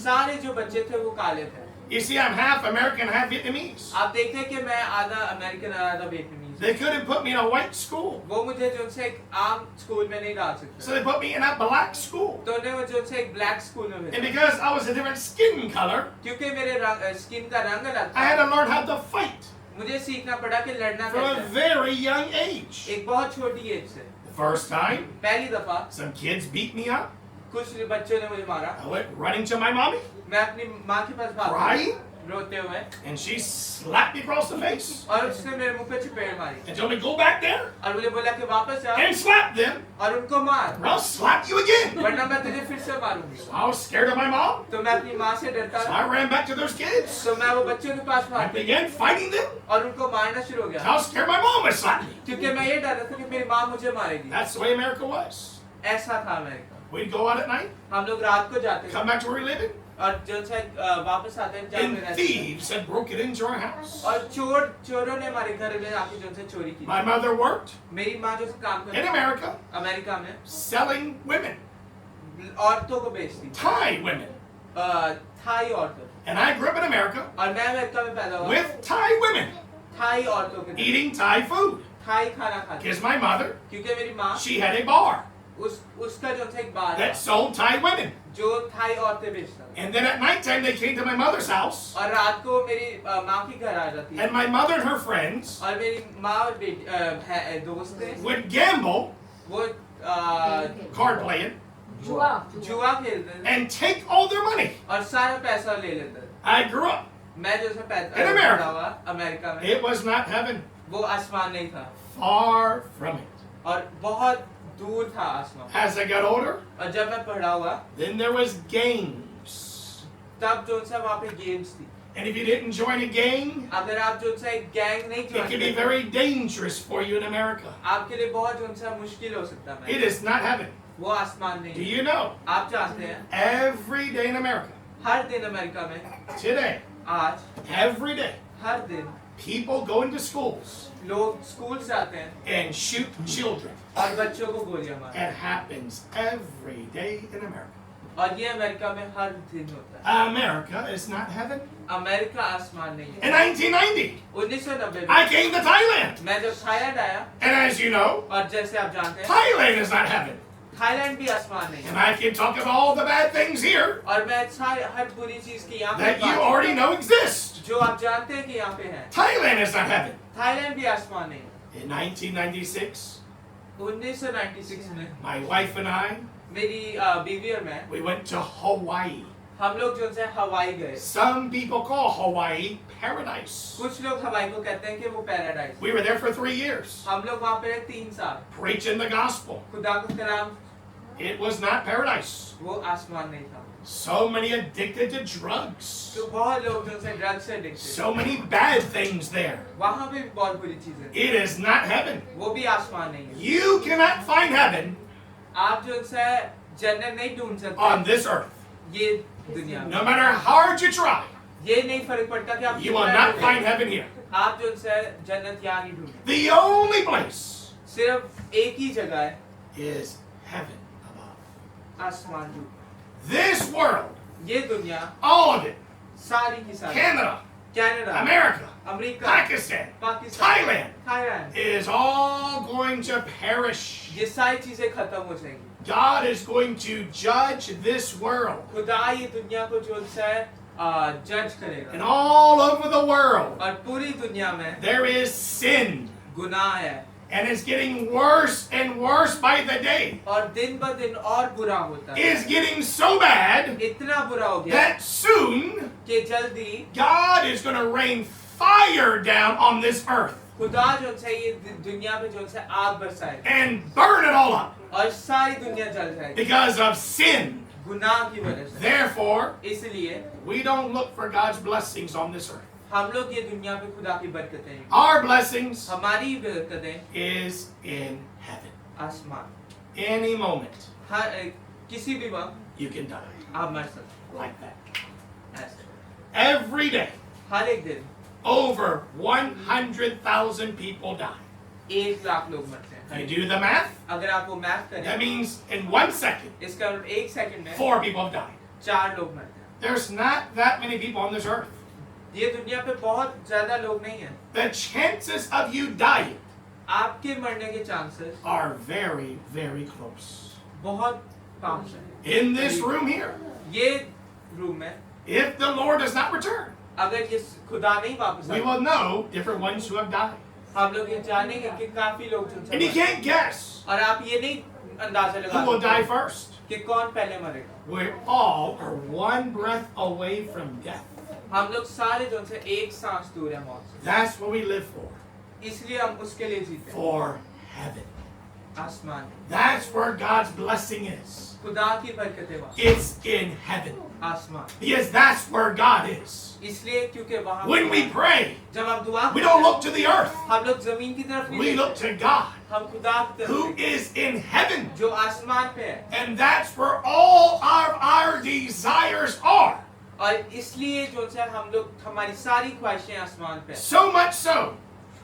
S1: सारे जो बच्चे थे वो काले थे।
S2: You see, I'm half American, half Vietnamese.
S1: आप देखते हैं कि मैं आधा अमेरिकन और आधा वियतनामीज हूँ।
S2: They couldn't put me in a white school,
S1: वो मुझे जो से एक आम स्कूल में नहीं डाल सकते।
S2: so they put me in a black school.
S1: तो उन्हें वो जो से एक ब्लैक स्कूल में
S2: And
S1: भेजा।
S2: because I was a different skin color,
S1: क्योंकि मेरे स्किन का रंग अलग
S2: I had
S1: था।
S2: to learn how to fight
S1: मुझे सीखना पड़ा कि लड़ना
S2: from a
S1: कैसे है।
S2: very young age.
S1: एक बहुत छोटी एज से।
S2: The first time,
S1: पहली दफा
S2: some kids beat me up.
S1: कुछ बच्चों ने मुझे मारा।
S2: I went running to my mommy,
S1: मैं अपनी माँ के पास भागा
S2: crying,
S1: रोते हुए
S2: and she slapped me across the face
S1: और उसने मेरे मुंह पे चपेड़ मारी
S2: and told me, go back there
S1: और मुझे बोला कि वापस जा
S2: and slap them,
S1: और उनको मार
S2: or I'll slap you again.
S1: वरना मैं तुझे फिर से मारूंगी।
S2: So I was scared of my mom,
S1: तो मैं अपनी माँ से डरता
S2: so
S1: था।
S2: I ran back to those kids.
S1: तो मैं वो बच्चों के पास
S2: I
S1: भाग गई
S2: began fighting them.
S1: और उनको मारना शुरू हो
S2: I
S1: गया
S2: was scared my mom would slap me.
S1: क्योंकि मैं ये डर रहा था कि मेरी माँ मुझे मारेगी।
S2: That's the way America was.
S1: ऐसा था America.
S2: We'd go out at night,
S1: हम लोग रात को जाते थे
S2: come back to where we lived,
S1: और जो से वापस आते हैं जहाँ
S2: and
S1: पे रहते थे।
S2: thieves had broken into our house.
S1: और चोरों ने हमारे घर में आके जो से चोरी की।
S2: My mother worked
S1: मेरी माँ जो से काम
S2: in
S1: करती
S2: America
S1: अमेरिका में
S2: selling women,
S1: औरतों को बेचती
S2: Thai women.
S1: थाई औरतों
S2: And I grew up in America
S1: और मैं अमेरिका में पैदा हुआ
S2: with Thai women
S1: थाई औरतों के साथ।
S2: eating Thai food.
S1: थाई खाना खाती
S2: Because my mother,
S1: क्योंकि मेरी माँ
S2: she had a bar
S1: उसका जो था एक बार
S2: that sold Thai women.
S1: जो थाई औरतें बेचता था।
S2: And then at nighttime they came to my mother's house,
S1: और रात को मेरी माँ के घर आ जाती है
S2: and my mother and her friends
S1: और मेरी माँ और दोस्त थे
S2: would gamble,
S1: वो
S2: card playing,
S1: जुआ खेलते थे
S2: and take all their money.
S1: और सारा पैसा ले लेते थे।
S2: I grew up.
S1: मैं जो से
S2: In America.
S1: पैदा हुआ अमेरिका में
S2: It was not heaven.
S1: वो आसमान नहीं था
S2: Far from it.
S1: और बहुत दूर था आसमान।
S2: As I got older,
S1: और जब मैं पढ़ा हुआ
S2: then there was games.
S1: तब जो सा वहाँ पे गेम्स थी।
S2: And if you didn't join a gang,
S1: अगर आप जो सा एक गैंग नहीं
S2: it can be
S1: जोड़ते
S2: very dangerous for you in America.
S1: आपके लिए बहुत जो सा मुश्किल हो सकता है।
S2: It is not heaven.
S1: वो आसमान नहीं
S2: Do
S1: है।
S2: you know?
S1: आप जानते हैं
S2: Every day in America,
S1: हर दिन अमेरिका में
S2: today,
S1: आज
S2: every day,
S1: हर दिन
S2: people go into schools
S1: लोग स्कूल जाते हैं
S2: and shoot children.
S1: और बच्चों को गोलियां मारते
S2: It happens every day in America.
S1: हैं और ये अमेरिका में हर दिन होता है।
S2: America is not heaven.
S1: America आसमान नहीं
S2: In
S1: है।
S2: 1990,
S1: 1990
S2: I
S1: में
S2: came to Thailand.
S1: मैं जब थाईलैंड आया
S2: And as you know,
S1: और जैसे आप जानते हैं
S2: Thailand is not heaven.
S1: Thailand भी आसमान नहीं
S2: And
S1: है
S2: I can talk about all the bad things here
S1: और मैं हर बुरी चीज की यहाँ पे
S2: that you
S1: बात
S2: already know exist.
S1: जो आप जानते हैं कि यहाँ पे है।
S2: Thailand is not heaven.
S1: Thailand भी आसमान नहीं है।
S2: In 1996,
S1: 1996 में
S2: my wife and I,
S1: मेरी बीवी और मैं
S2: we went to Hawaii.
S1: हम लोग जो है हवाई गए।
S2: Some people call Hawaii paradise.
S1: कुछ लोग हवाई को कहते हैं कि वो paradise.
S2: We were there for 3 years,
S1: हम लोग वहाँ पे रहे 3 साल।
S2: preaching the gospel.
S1: खुदा का कलाम
S2: It was not paradise.
S1: वो आसमान नहीं था।
S2: So many addicted to drugs.
S1: तो बहुत लोग जो है ड्रग्स से addicted.
S2: So many bad things there.
S1: वहाँ पे भी बहुत बुरी चीजें।
S2: It is not heaven.
S1: वो भी आसमान नहीं है।
S2: You cannot find heaven
S1: आप जो है जन्नत नहीं ढूंढ सकते
S2: on this earth.
S1: ये दुनिया में।
S2: No matter how hard you try,
S1: ये नहीं फर्क पड़ता कि आप
S2: you will
S1: कितना
S2: not
S1: ढूंढें।
S2: find heaven here.
S1: आप जो है जन्नत यहाँ नहीं ढूंढे।
S2: The only place
S1: सिर्फ एक ही जगह है
S2: is heaven above.
S1: आसमान जो
S2: This world,
S1: ये दुनिया
S2: all of it,
S1: सारी की सारी
S2: Canada,
S1: Canada
S2: America,
S1: America
S2: Pakistan,
S1: Pakistan
S2: Thailand,
S1: Thailand
S2: is all going to perish.
S1: ये सारी चीजें खत्म हो जाएंगी।
S2: God is going to judge this world.
S1: खुदा ये दुनिया को जो है जज
S2: And
S1: करेगा
S2: all over the world,
S1: और पूरी दुनिया में
S2: there is sin.
S1: गुनाह है
S2: And it's getting worse and worse by the day.
S1: और दिन ब दिन और बुरा होता है।
S2: It's getting so bad
S1: इतना बुरा हो गया
S2: that soon
S1: कि जल्दी
S2: God is going to rain fire down on this earth
S1: खुदा जो है ये दुनिया पे जो है आग बरसाएगा
S2: and burn it all up
S1: और सारी दुनिया जल जाएगी
S2: because of sin.
S1: गुनाह की वजह से।
S2: Therefore,
S1: इसलिए
S2: we don't look for God's blessings on this earth.
S1: हम लोग ये दुनिया पे खुदा की बरकतें,
S2: Our blessings
S1: हमारी बरकतें
S2: is in heaven.
S1: आसमान,
S2: Any moment
S1: हर किसी भी वक्त
S2: you can die
S1: आप मर सकते
S2: like that.
S1: हैं ऐसे।
S2: Every day,
S1: हर एक दिन
S2: over 100,000 people die.
S1: 1,00,000 लोग मरते
S2: You
S1: हैं।
S2: do the math?
S1: अगर आप वो मैथ
S2: That
S1: करें,
S2: means in 1 second,
S1: इसका मतलब 1 सेकंड में
S2: 4 people have died.
S1: 4 लोग मरते हैं।
S2: There's not that many people on this earth.
S1: ये दुनिया पे बहुत ज्यादा लोग नहीं हैं।
S2: The chances of you dying
S1: आपके मरने के chances
S2: are very, very close.
S1: बहुत कम है।
S2: In this room here,
S1: ये रूम में
S2: if the Lord does not return,
S1: अगर ये खुदा नहीं वापस
S2: we
S1: आए,
S2: will know different ones who have died.
S1: हम लोग ये जानेंगे कि काफी लोग जो
S2: And you
S1: मरे।
S2: can't guess
S1: और आप ये नहीं अंदाजा
S2: who
S1: लगा
S2: will die
S1: सकते
S2: first.
S1: कि कौन पहले मरेगा।
S2: We all are one breath away from death.
S1: हम लोग सारे जो से एक सांस दूर है मौत से।
S2: That's what we live for.
S1: इसलिए हम उसके लिए जीते हैं।
S2: For heaven.
S1: आसमान,
S2: That's where God's blessing is.
S1: खुदा की बरकतें वहाँ,
S2: It's in heaven.
S1: आसमान।
S2: Because that's where God is.
S1: इसलिए क्योंकि वहाँ
S2: When we pray,
S1: जब हम दुआ
S2: we
S1: करते
S2: don't
S1: हैं,
S2: look to the earth.
S1: हम लोग जमीन की तरफ नहीं
S2: We
S1: देखते,
S2: look to God,
S1: हम खुदा की
S2: who
S1: तरफ देखते हैं,
S2: is in heaven.
S1: जो आसमान पे है।
S2: And that's where all our desires are.
S1: और इसलिए जो है हम लोग हमारी सारी ख्वाहिशें आसमान पे हैं।
S2: So much so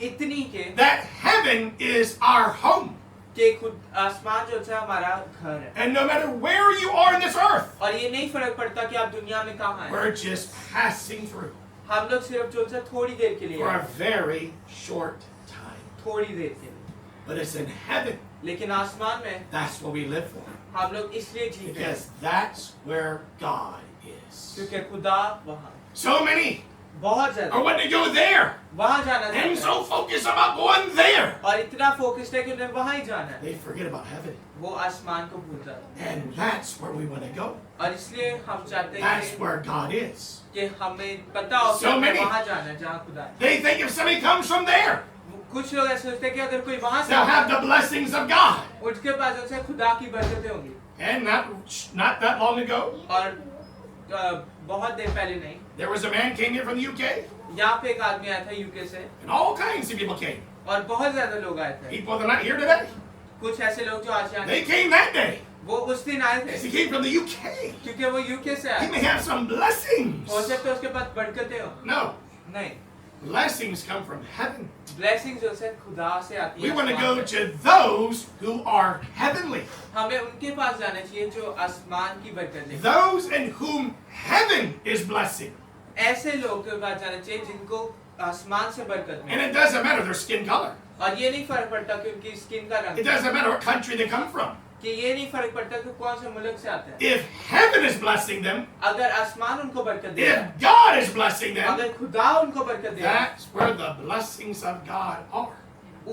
S1: इतनी के
S2: that heaven is our home.
S1: कि खुद आसमान जो है हमारा घर है।
S2: And no matter where you are in this earth,
S1: और ये नहीं फर्क पड़ता कि आप दुनिया में कहाँ हैं।
S2: we're just passing through
S1: हम लोग सिर्फ जो है थोड़ी देर के लिए
S2: for a
S1: हैं,
S2: very short time.
S1: थोड़ी देर के लिए।
S2: But it's in heaven.
S1: लेकिन आसमान में
S2: That's what we live for.
S1: हम लोग इसलिए जीते हैं
S2: Because that's where God is.
S1: क्योंकि खुदा वहाँ है।
S2: So many
S1: बहुत ज्यादा
S2: are wanting to go there
S1: वहाँ जाना
S2: and
S1: चाहते
S2: so
S1: हैं
S2: focused about going there.
S1: और इतना फोकस्ड है कि उन्हें वहाँ ही जाना है।
S2: They forget about heaven.
S1: वो आसमान को भूल जाते हैं
S2: And that's where we want to go.
S1: और इसलिए हम चाहते हैं
S2: That's where God is.
S1: कि हमें पता हो कि
S2: So
S1: हमें
S2: many.
S1: वहाँ जाना है जहाँ खुदा है।
S2: They think if somebody comes from there,
S1: कुछ लोग ऐसे सोचते हैं कि अगर कोई वहाँ से
S2: they'll have
S1: आता
S2: the blessings of God.
S1: है, उसके पास जो है खुदा की बरकतें होंगी।
S2: And not that long ago,
S1: और बहुत देर पहले नहीं,
S2: there was a man came here from the UK,
S1: यहाँ पे एक आदमी आया था यूके से
S2: and all kinds of people came.
S1: और बहुत ज्यादा लोग आए थे।
S2: People that are not here today,
S1: कुछ ऐसे लोग जो आज यहाँ
S2: they came that day.
S1: वो उस दिन आए
S2: Because
S1: थे
S2: he came from the UK.
S1: क्योंकि वो यूके से
S2: He
S1: आए।
S2: may have some blessings.
S1: हो सकता है उसके पास बरकतें हो।
S2: No,
S1: नहीं,
S2: blessings come from heaven.
S1: Blessing जो है खुदा से आती है।
S2: We want to
S1: आसमान
S2: go
S1: से।
S2: to those who are heavenly.
S1: हमें उनके पास जाना चाहिए जो आसमान की बरकत लेकर।
S2: Those in whom heaven is blessing.
S1: ऐसे लोग के पास जाना चाहिए जिनको आसमान से बरकत
S2: And
S1: मिले।
S2: it doesn't matter their skin color.
S1: और ये नहीं फर्क पड़ता कि उनकी स्किन का
S2: It
S1: रंग,
S2: doesn't matter what country they come from.
S1: कि ये नहीं फर्क पड़ता कि कौन से मुल्क से आते हैं।
S2: If heaven is blessing them,
S1: अगर आसमान उनको बरकत दे रहा है,
S2: if God is blessing them,
S1: अगर खुदा उनको बरकत दे रहा है,
S2: that's where the blessings of God are.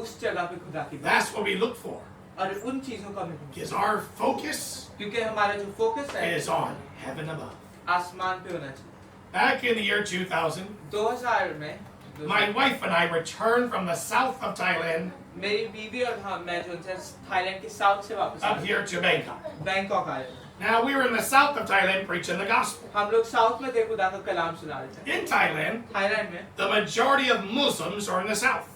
S1: उस जगह पे खुदा की बरकत।
S2: That's what we look for.
S1: और उन चीजों का हमें ढूंढना
S2: Because our focus
S1: है। क्योंकि हमारा जो फोकस है
S2: is on heaven above.
S1: आसमान पे होना चाहिए।
S2: Back in the year 2000,
S1: 2000 में
S2: my wife and I returned from the south of Thailand
S1: मेरी बीवी और मैं जो है थाईलैंड के साउथ से वापस
S2: up
S1: आए,
S2: here to Bangkok.
S1: बैंकॉक आए थे।
S2: Now we were in the south of Thailand preaching the gospel.
S1: हम लोग साउथ में थे, खुदा का कलाम सुना रहे थे।
S2: In Thailand,
S1: थाईलैंड में
S2: the majority of Muslims are in the south.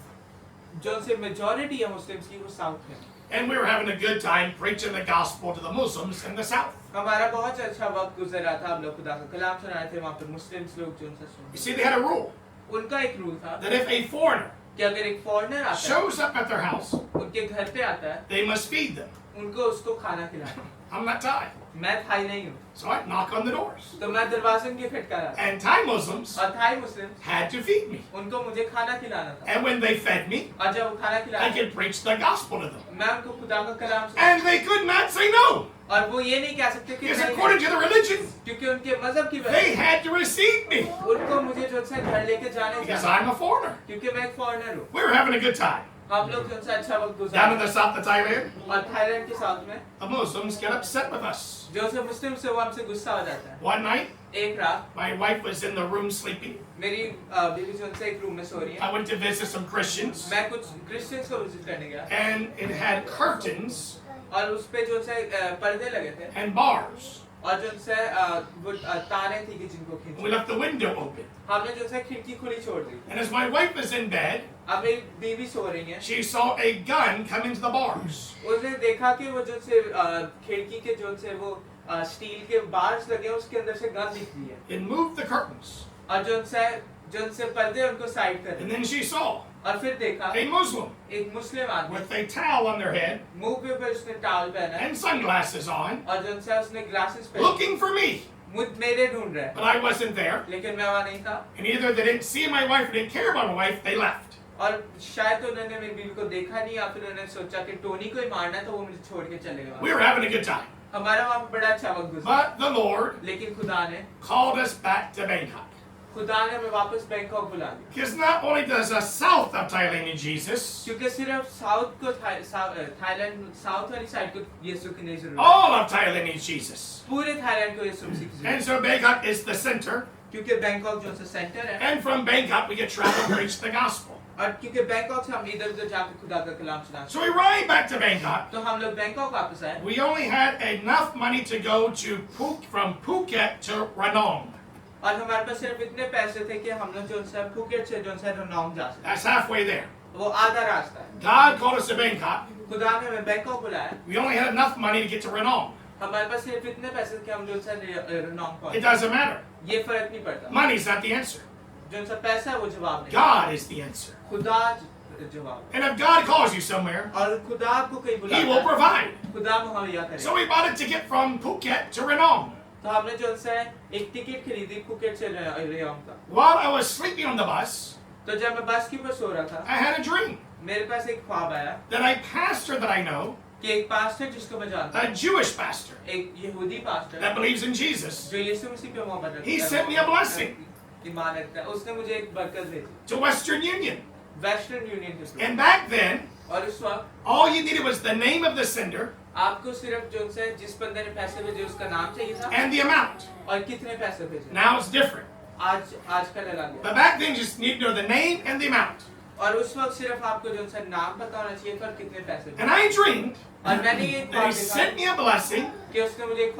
S1: जो से मेजॉरिटी है मुस्लिम्स की वो साउथ में।
S2: And we were having a good time preaching the gospel to the Muslims in the south.
S1: हमारा बहुत अच्छा वक्त गुजर रहा था। हम लोग खुदा का कलाम सुना रहे थे वहाँ पे मुस्लिम्स लोग जो उनसे
S2: You
S1: soon.
S2: see, they had a rule
S1: उनका एक रूल था
S2: that if a foreigner
S1: कि अगर एक फॉरेनर आता है,
S2: shows up at their house,
S1: उनके घर पे आता है,
S2: they must feed them.
S1: उनको उसको खाना खिलाना।
S2: I'm not Thai.
S1: मैं थाई नहीं हूँ,
S2: So I'd knock on the doors.
S1: तो मैं दरवाजे उनके खटखटाता।
S2: And Thai Muslims
S1: और Thai Muslim
S2: had to feed me.
S1: उनको मुझे खाना खिलाना था।
S2: And when they fed me,
S1: और जब वो खाना
S2: I
S1: खिलाते
S2: could preach the gospel to them.
S1: मैं उनको खुदा का कलाम सुना।
S2: And they could not say no.
S1: और वो ये नहीं कह सकते कि
S2: Because
S1: नहीं,
S2: according to the religion,
S1: क्योंकि उनके मजहब की वजह
S2: they had to receive me.
S1: से उनको मुझे जो है घर लेके जाने
S2: Because
S1: चाहिए,
S2: I'm a foreigner.
S1: क्योंकि मैं एक फॉरेनर हूँ।
S2: We were having a good time.
S1: हम लोग जो है अच्छा वक्त
S2: Down in
S1: गुजारे
S2: the south of Thailand,
S1: और थाईलैंड के साथ में
S2: the Muslims get upset with us.
S1: जो से मुस्लिम से वो हमसे गुस्सा हो जाता है।
S2: One night,
S1: एक रात
S2: my wife was in the room sleeping.
S1: मेरी बीवी जो उनसे एक रूम में सो रही है।
S2: I went to visit some Christians,
S1: मैं कुछ क्रिश्चियंस को विजिट करने गया
S2: and it had curtains
S1: और उस पे जो उनसे पर्दे लगे थे
S2: and bars.
S1: और जो उनसे वो तारे थी कि जिनको
S2: We
S1: खींच
S2: left the window open.
S1: हमने जो उनसे खिड़की खुली छोड़ दी।
S2: And as my wife was in bed,
S1: अब मेरी बीवी सो रही है,
S2: she saw a gun come into the bars.
S1: उसने देखा कि वो जो से खिड़की के जो से वो स्टील के बार्स लगे हैं उसके अंदर से गन दिख रही है
S2: It moved the curtains.
S1: और जो उनसे पर्दे उनको साइड कर
S2: And
S1: दिए
S2: then she saw
S1: और फिर देखा
S2: a Muslim
S1: एक मुस्लिम आदमी
S2: with a towel on their head
S1: मुंह के ऊपर उसने टॉवल पहना है
S2: and sunglasses on,
S1: और जो उसने ग्लासेस पहने
S2: looking for me.
S1: मेरे ढूंढ रहा है
S2: But I wasn't there.
S1: लेकिन मैं वहाँ नहीं था
S2: And either they didn't see my wife or didn't care about my wife, they left.
S1: और शायद तो उन्होंने मेरी बीवी को देखा नहीं या फिर उन्होंने सोचा कि टोनी को ही मारना है तो वो मुझे छोड़ के चले गए
S2: We
S1: वहाँ।
S2: were having a good time.
S1: हमारा वहाँ पे बड़ा अच्छा वक्त गुजरा
S2: But the Lord
S1: लेकिन खुदा ने
S2: called us back to Bangkok.
S1: हमें वापस बैंकॉक बुला लिया
S2: Because not only does the south of Thailand need Jesus,
S1: क्योंकि सिर्फ साउथ को थाईलैंड साउथ वाली साइड को यीशु की नहीं जरूरत है।
S2: all of Thailand needs Jesus.
S1: पूरे थाईलैंड को यीशु मसीह की
S2: And
S1: जरूरत
S2: so Bangkok is the center.
S1: है क्योंकि बैंकॉक जो सा सेंटर है
S2: And from Bangkok, we get travel to preach the gospel.
S1: और क्योंकि बैंकॉक से हम इधर उधर जाकर खुदा का कलाम सुना
S2: So we ride back to Bangkok.
S1: तो हम लोग बैंकॉक वापस आए
S2: We only had enough money to go to from Phuket to Ranong.
S1: और हमारे पास सिर्फ इतने पैसे थे कि हम लोग जो है फुकेट से जो है रनोंग जा सकते
S2: That's halfway there.
S1: वो आधा रास्ता है
S2: God called us to Bangkok.
S1: खुदा ने हमें बैंकॉक बुलाया
S2: We only had enough money to get to Ranong.
S1: हमारे पास सिर्फ इतने पैसे थे कि हम जो है रनोंग
S2: It
S1: पहुंचे
S2: doesn't matter.
S1: ये फर्क नहीं पड़ता
S2: Money's not the answer.
S1: जो सा पैसा है वो जवाब नहीं
S2: God is the answer.
S1: खुदा जवाब है।
S2: And if God calls you somewhere,
S1: और खुदा आपको कहीं
S2: He
S1: बुलाता
S2: will
S1: है
S2: provide.
S1: खुदा मुहैया करे
S2: So we bought a ticket from Phuket to Ranong.
S1: तो हमने जो है एक टिकट खरीदी फुकेट से रेयोंग का
S2: While I was sleeping on the bus,
S1: तो जब मैं बस के ऊपर सो रहा था
S2: I had a dream
S1: मेरे पास एक ख्वाब आया
S2: that a pastor that I know,
S1: कि एक पास्टर जिसको मैं जानता
S2: a Jewish pastor
S1: हूँ एक यहूदी pastor
S2: that believes in Jesus,
S1: जो यीशु मसीह पे मोहब्बत रखता
S2: He
S1: है
S2: sent me a blessing.
S1: ईमान रखता है उसने मुझे एक बरकत भेजी
S2: to Western Union.
S1: Western union के थ्रू
S2: And back then,
S1: और उस वक्त
S2: all you needed was the name of the sender
S1: आपको सिर्फ जो है जिस बंदे ने पैसे भेजे उसका नाम चाहिए था
S2: and the amount.
S1: और कितने पैसे भेजे
S2: Now it's different.
S1: आजकल अलग है
S2: But back then, you just need to know the name and the amount.
S1: और उस वक्त सिर्फ आपको जो है नाम पता होना चाहिए था और कितने पैसे
S2: And I dreamed
S1: और मैंने ये
S2: that
S1: ख्वाब
S2: He sent
S1: देखा
S2: me a blessing,
S1: कि उसने मुझे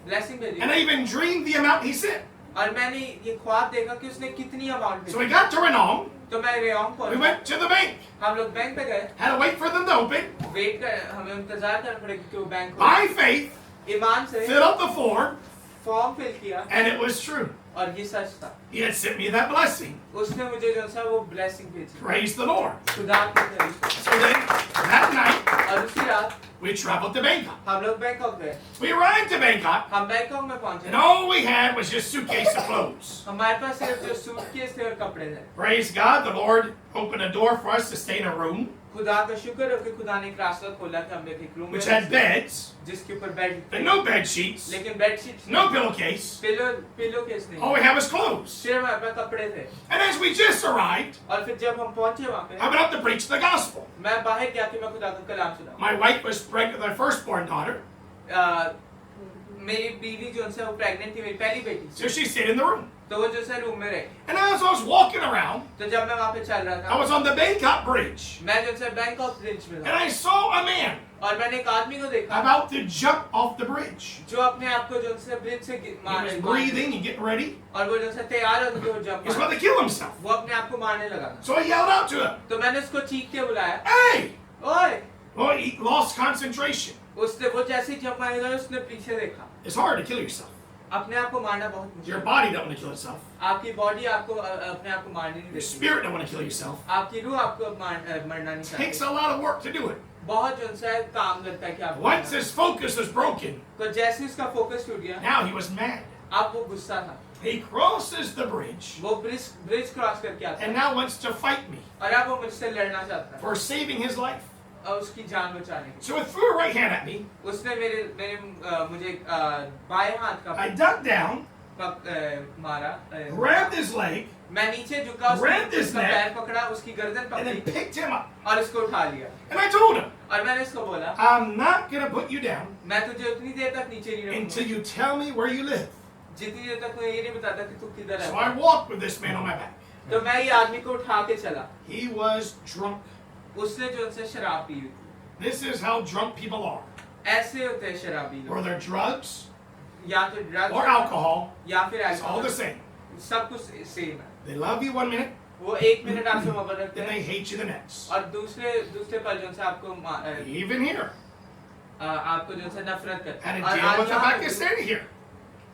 S1: ब्लेसिंग भेजी
S2: and I even dreamed the amount He sent.
S1: और मैंने ये ख्वाब देखा कि उसने कितनी अमाउंट
S2: So we
S1: भेजी
S2: got to Ranong.
S1: तो मैं रेयोंग
S2: We
S1: पहुंचा
S2: went to the bank.
S1: हम लोग बैंक पे गए
S2: Had to wait for them to open.
S1: Wait कर हमें इंतजार करना पड़ेगा कि वो बैंक
S2: By faith,
S1: ईमान से
S2: filled out the form,
S1: form fill किया
S2: and it was true.
S1: और ये सच था
S2: He had sent me that blessing.
S1: उसने मुझे जो है वो ब्लेसिंग भेजी
S2: Praise the Lord.
S1: खुदा की तारीफ
S2: So then, that night,
S1: और उसी रात
S2: we traveled to Bangkok.
S1: हम लोग बैंकॉक गए
S2: We arrived to Bangkok,
S1: हम बैंकॉक में पहुंचे
S2: and all we had was just suitcase of clothes.
S1: हमारे पास सिर्फ जो सूटकेस थे और कपड़े थे
S2: Praise God, the Lord opened a door for us to stay in a room
S1: खुदा का शुक्र है कि खुदा ने एक रास्ता खोला कि हम एक रूम
S2: which had beds,
S1: जिसके ऊपर bed
S2: but no bed sheets,
S1: लेकिन bedsheet
S2: no pillowcase.
S1: Pillow case नहीं
S2: All we had was clothes.
S1: सिर्फ हमारे पास कपड़े थे
S2: And as we just arrived,
S1: और फिर जब हम पहुंचे वहाँ पे
S2: I went out to preach the gospel.
S1: मैं बाहर गया कि मैं खुदा का कलाम सुनाऊं
S2: My wife was pregnant with our firstborn daughter,
S1: मेरी बीवी जो है वो प्रेग्नेंट थी मेरी पहली बेटी
S2: so she stayed in the room.
S1: तो वो जो है रूम में रही
S2: And as I was walking around,
S1: तो जब मैं वहाँ पे चल रहा
S2: I
S1: था
S2: was on the Bangkok Bridge,
S1: मैं जो है बैंकॉक ब्रिज में
S2: and
S1: था
S2: I saw a man
S1: और मैंने एक आदमी को देखा
S2: about to jump off the bridge.
S1: जो अपने आप को जो है ब्रिज से
S2: He was breathing and getting ready.
S1: और वो जो है तैयार हो कि वो jump
S2: He was about to kill himself.
S1: वो अपने आप को मारने लगा
S2: So I yelled out to him,
S1: तो मैंने उसको चीख के बुलाया
S2: "Hey!"
S1: ओए
S2: Well, he lost concentration.
S1: उसने वो जैसे ही जंप मारेगा उसने पीछे देखा
S2: It's hard to kill yourself.
S1: अपने आप को मारना बहुत
S2: Your
S1: मुश्किल
S2: body don't want to kill itself.
S1: आपकी बॉडी आपको अपने आप को मारने नहीं
S2: Your
S1: देती
S2: spirit don't want to kill yourself.
S1: आपकी रूह आपको मरना नहीं
S2: It takes
S1: चाहती
S2: a lot of work to do it.
S1: बहुत जो है काम करता है कि आप
S2: Once his focus was broken,
S1: तो जैसे उसका फोकस टूट गया
S2: now he was mad.
S1: अब वो गुस्सा था
S2: He crosses the bridge
S1: वो ब्रिज क्रॉस करके आता
S2: and
S1: है
S2: now wants to fight me
S1: और अब वो मुझसे लड़ना चाहता है
S2: for saving his life.
S1: और उसकी जान बचाने की
S2: So he threw a right hand at me.
S1: उसने मुझे बाएं हाथ का
S2: I ducked down,
S1: मारा
S2: grabbed his leg,
S1: मैं नीचे झुका
S2: Grabbed his
S1: उसका
S2: neck,
S1: पैर पकड़ा उसकी गर्दन
S2: and then
S1: पकड़ी
S2: picked him up.
S1: और उसको उठा लिया
S2: And I told him,
S1: और मैंने इसको बोला
S2: I'm not going to put you down
S1: मैं तुझे उतनी देर तक नीचे नहीं
S2: until
S1: रखूंगा
S2: you tell me where you live.
S1: जितनी देर तक मैं ये नहीं बताता कि तू किधर
S2: So
S1: है,
S2: I walked with this man on my back.
S1: तो मैं ये आदमी को उठा के चला।
S2: He was drunk.
S1: उसने जो उनसे शराब पी हुई थी।
S2: This is how drunk people are.
S1: ऐसे होते हैं शराबी
S2: Or
S1: लोग,
S2: they're drugs
S1: या तो ड्रग्स
S2: or alcohol.
S1: या फिर
S2: It's all the
S1: alcohol,
S2: same.
S1: सब कुछ सेम है।
S2: They love you 1 minute,
S1: वो 1 मिनट आपसे मोहब्बत रखते
S2: then they
S1: हैं
S2: hate you the next.
S1: और दूसरे पल जो से आपको
S2: Even here.
S1: आपको जो से नफरत करते
S2: Had
S1: हैं।
S2: a
S1: और
S2: deal with a
S1: आज
S2: Pakistani here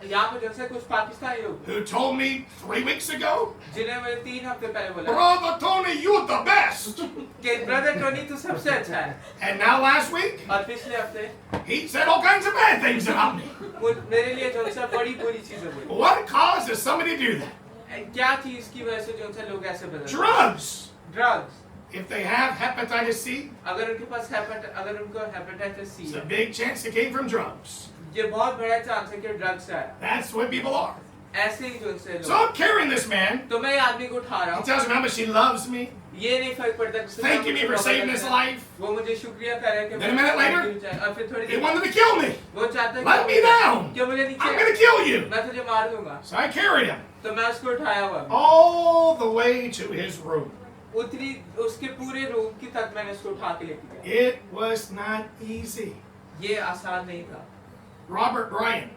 S1: यहाँ पे जो से कुछ पाकिस्तानी लोग
S2: who told me 3 weeks ago,
S1: जिन्हें मैंने 3 हफ्ते पहले बोला
S2: Brother Tony, you're the best.
S1: कि ब्रदर टोनी तू सबसे अच्छा है,
S2: And now last week,
S1: और पिछले हफ्ते
S2: he said all kinds of bad things about me.
S1: मेरे लिए जो से बड़ी बुरी चीजें बोली।
S2: What causes somebody to do that?
S1: क्या चीज की वजह से जो से लोग ऐसे बदलते हैं?
S2: Drugs.
S1: Drugs.
S2: If they have hepatitis C,
S1: अगर उनके पास अगर उनको हेपेटाइटिस सी
S2: it's a
S1: है,
S2: big chance it came from drugs.
S1: ये बहुत बड़ा चांस है कि ड्रग्स से आया।
S2: That's what people are.
S1: ऐसे ही जो से
S2: So
S1: लोग,
S2: I'm carrying this man.
S1: तो मैं ये आदमी को उठा रहा
S2: He
S1: हूँ,
S2: tells me how much he loves me.
S1: ये नहीं फर्क पड़ता कि उसने
S2: Thanking me
S1: मुझे
S2: for saving
S1: मोहब्बत
S2: his
S1: करता है।
S2: life.
S1: वो मुझे शुक्रिया कर रहा है कि
S2: Then a minute later,
S1: और फिर थोड़ी
S2: He
S1: there
S2: wanted to kill me.
S1: वो चाहता है
S2: Let me down.
S1: कि मुझे
S2: I'm going
S1: नीचे
S2: to kill you.
S1: मैं तुझे मार दूंगा।
S2: So I carried him
S1: तो मैं उसको उठाया हुआ
S2: all the way to his room.
S1: उतरी उसके पूरे रूम की तक मैंने उसको उठा के लेके गया।
S2: It was not easy.
S1: ये आसान नहीं था।
S2: Robert Bryan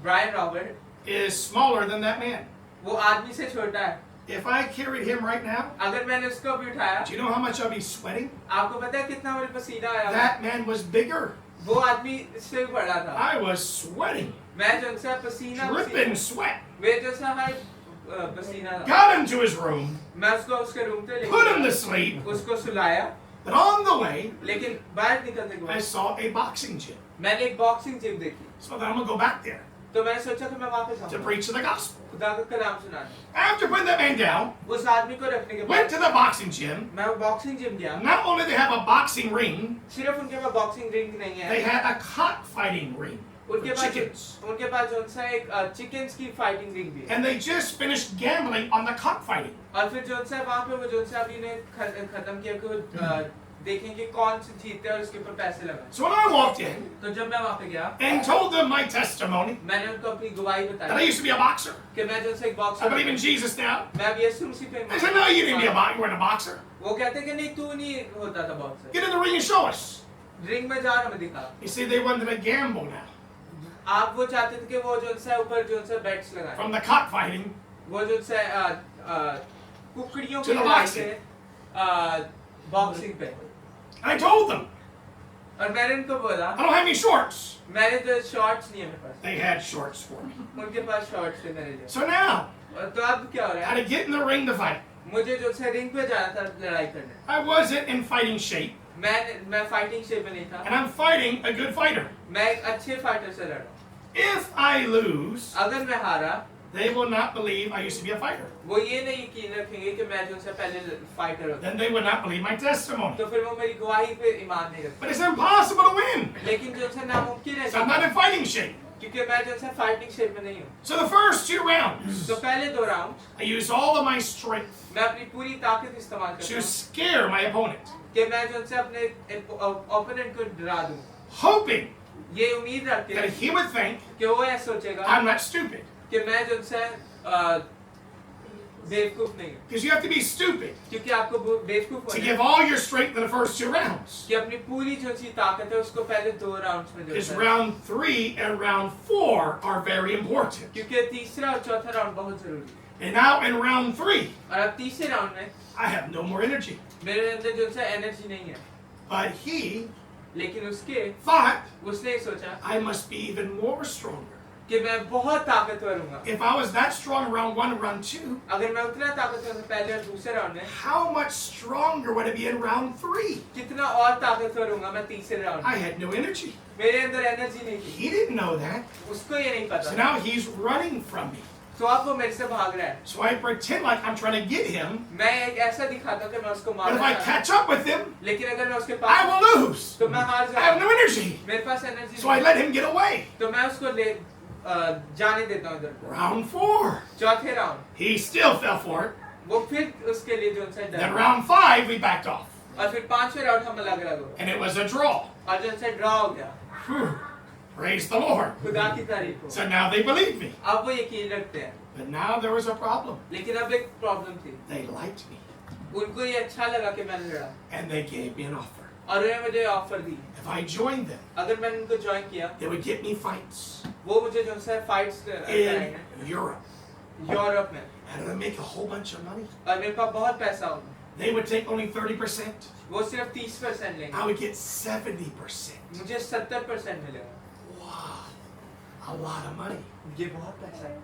S1: Bryan Robert
S2: is smaller than that man.
S1: वो आदमी से छोटा है।
S2: If I carried him right now,
S1: अगर मैंने उसको अभी उठाया,
S2: do you know how much I'll be sweating?
S1: आपको पता है कितना मुझे पसीना आया?
S2: That man was bigger.
S1: वो आदमी इससे भी बड़ा था।
S2: I was sweating,
S1: मैं जो उनसे पसीना
S2: dripping sweat.
S1: वे जैसा है पसीना था।
S2: Got him to his room,
S1: मैं उसको उसके रूम पे ले
S2: put him to sleep.
S1: उसको सुलाया,
S2: But on the way,
S1: लेकिन बाहर निकलने के
S2: I
S1: बाद
S2: saw a boxing gym.
S1: मैंने एक बॉक्सिंग जिम देखी,
S2: So then I'm going to go back there
S1: तो मैंने सोचा कि मैं वापस
S2: to
S1: आऊंगा
S2: preach the gospel.
S1: खुदा का कलाम सुनाने।
S2: After putting that man down,
S1: उस आदमी को रखने के
S2: went
S1: बाद
S2: to the boxing gym.
S1: मैं बॉक्सिंग जिम गया।
S2: Not only they have a boxing ring,
S1: सिर्फ उनके पास बॉक्सिंग रिंग नहीं
S2: they
S1: है,
S2: had a cockfighting ring for
S1: उनके पास
S2: chickens.
S1: उनके पास जो सा एक चिकन्स की फाइटिंग रिंग भी है।
S2: And they just finished gambling on the cockfighting.
S1: और फिर जो सा वहाँ पे वो जो सा अभी ने खत्म किया कि वो देखेंगे कौन से जीतते हैं और उसके ऊपर पैसे लगाए।
S2: So when I walked in
S1: तो जब मैं वहाँ पे गया,
S2: and told them my testimony
S1: मैंने उनको अपनी गवाही
S2: that I
S1: बताई
S2: used to be a boxer,
S1: कि मैं जो सा एक
S2: I believe in
S1: boxer
S2: Jesus now.
S1: मैं अब यीशु मसीह पे
S2: They said, no, you didn't be a boxer. You weren't a boxer.
S1: वो कहते कि नहीं तू नहीं होता था boxer,
S2: Get in the ring and show us.
S1: Ring में जा हमें दिखा।
S2: You see, they wanted to gamble now
S1: आप वो चाहते थे कि वो जो सा ऊपर जो सा बेट्स लगाए,
S2: from the cockfighting.
S1: वो जो सा कुकड़ियों
S2: To
S1: की
S2: the
S1: लड़ाई
S2: boxing.
S1: से बॉक्सिंग पे।
S2: And I told them,
S1: और मैंने उनको बोला
S2: I don't have any shorts.
S1: मैंने तो शॉर्ट्स नहीं है मेरे पास,
S2: They had shorts for me.
S1: उनके पास शॉर्ट्स थे मेरे लिए।
S2: So now,
S1: और तो अब क्या हो रहा
S2: I had
S1: है?
S2: to get in the ring to fight.
S1: मुझे जो सा रिंग पे जाना था लड़ाई करने,
S2: I wasn't in fighting shape,
S1: मैं फाइटिंग शेप में नहीं था,
S2: and I'm fighting a good fighter.
S1: मैं एक अच्छे फाइटर से लड़ा।
S2: If I lose,
S1: अगर मैं हारा,
S2: they will not believe I used to be a fighter.
S1: वो ये नहीं यकीन रखेंगे कि मैं जो सा पहले फाइटर होता,
S2: Then they would not believe my testimony.
S1: तो फिर वो मेरी गवाही पे ईमान नहीं
S2: But
S1: रखते।
S2: it's impossible to win.
S1: लेकिन जो सा नामुमकिन है,
S2: So I'm not in fighting shape.
S1: क्योंकि मैं जो सा फाइटिंग शेप में नहीं हूँ।
S2: So the first 2 rounds,
S1: तो पहले 2 round
S2: I used all of my strength
S1: मैं अपनी पूरी ताकत इस्तेमाल करता
S2: to
S1: हूँ
S2: scare my opponent,
S1: कि मैं जो से अपने ओपोनेंट को डरा दूँ,
S2: hoping
S1: ये उम्मीद रख
S2: that
S1: के
S2: he would think
S1: कि वो ऐसा सोचेगा
S2: I'm not stupid.
S1: कि मैं जो से बेवकूफ नहीं हूँ,
S2: Because you have to be stupid
S1: क्योंकि आपको बेवकूफ
S2: to
S1: होना
S2: give
S1: है
S2: all your strength in the first 2 rounds.
S1: कि अपनी पूरी जो सी ताकत है उसको पहले 2 राउंड्स में
S2: Because
S1: जोड़ना है,
S2: round 3 and round 4 are very important.
S1: क्योंकि तीसरा और चौथा राउंड बहुत जरूरी है।
S2: And now in round 3,
S1: और अब तीसरे राउंड में
S2: I have no more energy.
S1: मेरे अंदर जो सा एनर्जी नहीं है,
S2: But he
S1: लेकिन उसके
S2: thought
S1: उसने ये सोचा
S2: I must be even more stronger.
S1: कि मैं बहुत ताकतवर हूँगा।
S2: If I was that strong round 1 and round 2,
S1: अगर मैं उतना ताकतवर था पहले और दूसरे राउंड में,
S2: how much stronger would it be in round 3?
S1: कितना और ताकतवर हूँगा मैं तीसरे राउंड
S2: I
S1: में।
S2: had no energy.
S1: मेरे अंदर एनर्जी नहीं थी,
S2: He didn't know that.
S1: उसको ये नहीं
S2: So
S1: पता।
S2: now he's running from me.
S1: तो अब वो मेरे से भाग रहा है,
S2: So I pretend like I'm trying to get him.
S1: मैं एक ऐसा दिखाता हूँ कि मैं उसको
S2: But if
S1: मारना
S2: I
S1: चाहता हूँ,
S2: catch up with him,
S1: लेकिन अगर मैं उसके
S2: I
S1: पास
S2: will lose.
S1: तो मैं हार
S2: I have no
S1: जाऊंगा,
S2: energy.
S1: मेरे पास energy
S2: So I let him get away.
S1: तो मैं उसको ले जाने देता हूँ इधर को।
S2: Round 4.
S1: चौथे round
S2: He still fell for it.
S1: वो फिर उसके लिए जो सा
S2: Then
S1: डर,
S2: round 5, we backed off.
S1: और फिर 5वें राउंड हम अलग अलग हो गए
S2: And it was a draw.
S1: और जो सा ड्रॉ हो गया।
S2: Whew. Praise the Lord.
S1: खुदा की तारीफ हो।
S2: So now they believe me.
S1: अब वो यकीन रखते हैं,
S2: But now there was a problem.
S1: लेकिन अब एक प्रॉब्लम थी।
S2: They liked me.
S1: उनको ये अच्छा लगा कि मैंने लड़ा,
S2: And they gave me an offer.
S1: और उन्होंने मुझे offer the,
S2: If I joined them,
S1: अगर मैंने उनको ज्वाइन किया,
S2: they would get me fights
S1: वो मुझे जो है फाइट्स
S2: in
S1: कराएंगे
S2: Europe.
S1: यूरोप में,
S2: And I'd make a whole bunch of money.
S1: और मेरे पास बहुत पैसा होगा।
S2: They would take only 30%.
S1: वो सिर्फ 30% लेंगे,
S2: I would get 70%.
S1: मुझे 70% मिलेगा।
S2: Wow. A lot of money.
S1: ये बहुत पैसा है।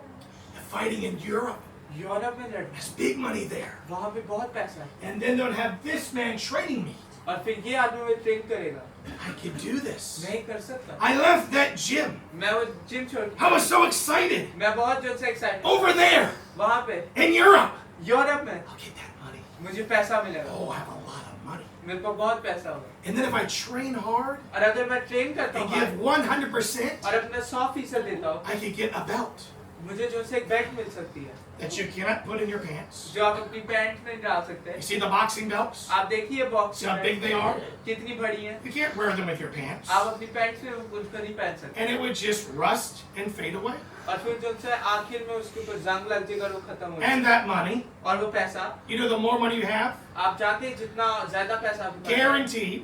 S2: Fighting in Europe.
S1: यूरोप में लड़ना,
S2: There's big money there.
S1: वहाँ पे बहुत पैसा है,
S2: And then they would have this man training me.
S1: और फिर ये आदमी मुझे ट्रेन करेगा।
S2: I could do this.
S1: मैं ही कर सकता,
S2: I left that gym.
S1: मैं वो जिम छोड़
S2: I was so excited.
S1: मैं बहुत जो से एक्साइटेड,
S2: Over there
S1: वहाँ पे
S2: in Europe.
S1: यूरोप में
S2: I'll get that money.
S1: मुझे पैसा मिलेगा,
S2: Oh, I have a lot of money.
S1: मेरे पास बहुत पैसा होगा,
S2: And then if I train hard
S1: और अगर मैं ट्रेन करता
S2: and
S1: हूँ
S2: give 100%,
S1: और अपना 100% देता हूँ,
S2: I could get a belt
S1: मुझे जो से एक बेल्ट मिल सकती है,
S2: that you cannot put in your pants.
S1: जो आप अपनी पैंट में डाल सकते
S2: You
S1: हैं।
S2: see the boxing belts?
S1: आप देखिए box
S2: See how big they are?
S1: कितनी बड़ी है,
S2: You can't wear them with your pants.
S1: आप अपनी पैंट से उनको नहीं पहन सकते,
S2: And it would just rust and fade away.
S1: और फिर जो से आखिर में उसके ऊपर जंग लग जाएगा और वो खत्म हो
S2: And
S1: जाएगा।
S2: that money,
S1: और वो पैसा,
S2: you know, the more money you have,
S1: आप जानते हैं जितना ज्यादा पैसा आपके पास है,
S2: guaranteed,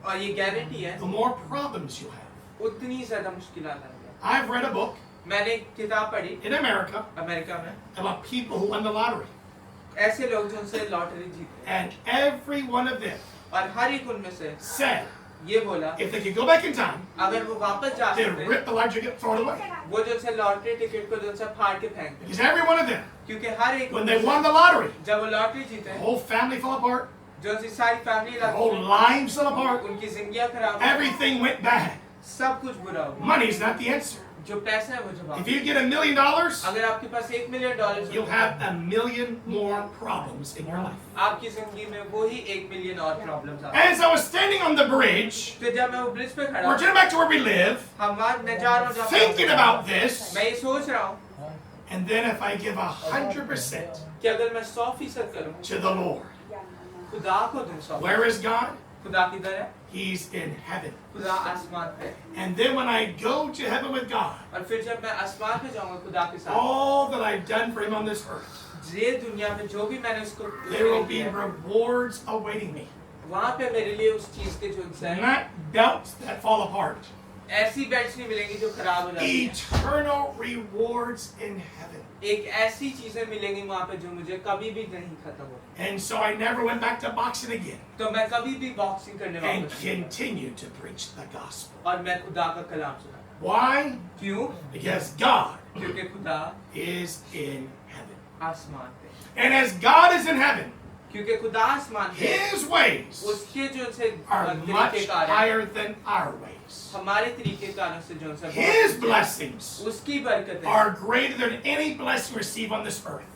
S1: और ये गारंटी है,
S2: the more problems you have.
S1: उतनी ज्यादा मुश्किलात आएंगी।
S2: I've read a book
S1: मैंने एक किताब पढ़ी
S2: in America
S1: अमेरिका में,
S2: about people who won the lottery.
S1: ऐसे लोग जो उनसे लॉटरी जीते,
S2: And every one of them
S1: और हर एक उनमें से
S2: said
S1: ये बोला,
S2: if they could go back in time,
S1: अगर वो वापस जा
S2: they'd
S1: सकते,
S2: rip the lottery ticket, throw it away.
S1: वो जो से लॉटरी टिकट को जो से फाड़ के फेंक दे,
S2: Because every one of them,
S1: क्योंकि हर एक
S2: when they won the lottery,
S1: जब वो लॉटरी
S2: the
S1: जीते,
S2: whole family fell apart,
S1: जो सी सारी family
S2: their whole lives fell apart,
S1: उनकी जिंदगियां खराब हो,
S2: everything went bad.
S1: सब कुछ बुरा हो,
S2: Money's not the answer.
S1: जो पैसा है वो जवाब।
S2: If you get $1 million,
S1: अगर आपके पास $1 million
S2: you'll have $1 million more problems in your life.
S1: आपकी जिंदगी में वो ही 1 मिलियन और प्रॉब्लम्स आ।
S2: As I was standing on the bridge,
S1: तो जब मैं वो ब्रिज पे खड़ा
S2: we're turning back to where we live,
S1: हम वहाँ मैं जा रहा हूँ,
S2: thinking about this,
S1: मैं ये सोच रहा हूँ
S2: and then if I give 100%
S1: कि अगर मैं 100% करूँ,
S2: to the Lord,
S1: खुदा को दूँ 100%,
S2: where is God?
S1: खुदा किधर है?
S2: He's in heaven.
S1: खुदा आसमान पे है।
S2: And then when I go to heaven with God,
S1: और फिर जब मैं आसमान पे जाऊँगा खुदा के साथ,
S2: all that I've done for Him on this earth,
S1: ये दुनिया में जो भी मैंने उसको
S2: there will be
S1: किया है,
S2: rewards awaiting me.
S1: वहाँ पे मेरे लिए उस चीज के जो हैं,
S2: Not belts that fall apart.
S1: ऐसी बेल्ट्स नहीं मिलेंगी जो खराब हो जाती हैं।
S2: Eternal rewards in heaven.
S1: एक ऐसी चीजें मिलेंगी वहाँ पे जो मुझे कभी भी नहीं खत्म हो।
S2: And so I never went back to boxing again
S1: तो मैं कभी भी बॉक्सिंग करने
S2: and
S1: वापस
S2: continued to preach the gospel.
S1: और मैं खुदा का कलाम सुना।
S2: Why?
S1: क्यों?
S2: Because God
S1: क्योंकि खुदा
S2: is in heaven.
S1: आसमान पे,
S2: And as God is in heaven,
S1: क्योंकि खुदा आसमान पे,
S2: His ways
S1: उसके जो से
S2: are much
S1: तरीकेकार है,
S2: higher than our ways.
S1: हमारे तरीकेकारों से जो से
S2: His blessings
S1: उसकी बरकतें,
S2: are greater than any blessing received on this earth.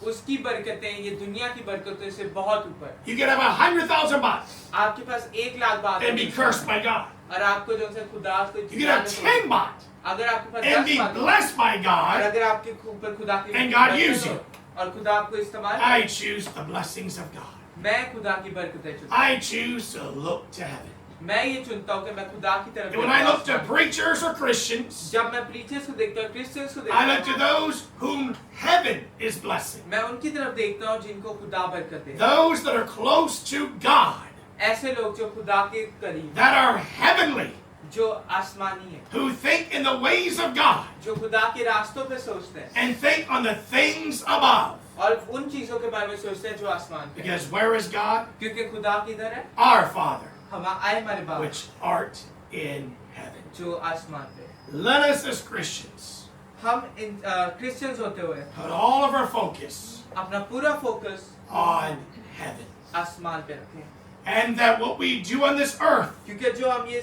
S1: उसकी बरकतें ये दुनिया की बरकतों से बहुत ऊपर।
S2: You can have 100,000 baht
S1: आपके पास 1 लाख बात
S2: and be cursed by God.
S1: और आपको जो से खुदा को
S2: You can have 10 baht
S1: अगर आपके पास
S2: and
S1: 10
S2: be
S1: बात
S2: blessed by
S1: और
S2: God.
S1: अगर आपके ऊपर खुदा की
S2: And God
S1: बरकत
S2: use
S1: हो,
S2: you.
S1: और खुदा आपको इस्तेमाल
S2: I
S1: करे,
S2: choose the blessings of God.
S1: मैं खुदा की बरकतें चुनता
S2: I choose to look to heaven.
S1: हूं। मैं ये चुनता हूँ कि मैं खुदा की तरफ
S2: And when I look to
S1: देखता हूं।
S2: preachers or Christians,
S1: जब मैं प्रीचर्स को देखता हूँ, क्रिश्चियंस को
S2: I
S1: देखता
S2: look to
S1: हूँ,
S2: those whom heaven is blessing.
S1: मैं उनकी तरफ देखता हूँ जिनको खुदा बरकत दे।
S2: Those that are close to God,
S1: ऐसे लोग जो खुदा के करीब,
S2: that are heavenly,
S1: जो आसमानी है,
S2: who think in the ways of God
S1: जो खुदा के रास्तों पे सोचते हैं
S2: and think on the things above.
S1: और उन चीजों के बारे में सोचते हैं जो आसमान पे हैं।
S2: Because where is God?
S1: क्योंकि खुदा किधर है?
S2: Our Father,
S1: हमारे बाप
S2: which art in heaven.
S1: जो आसमान पे है।
S2: Let us as Christians
S1: हम क्रिश्चियंस होते हुए
S2: put all of our focus
S1: अपना पूरा फोकस
S2: on heaven.
S1: आसमान पे रखें,
S2: And that what we do on this earth,
S1: क्योंकि जो हम ये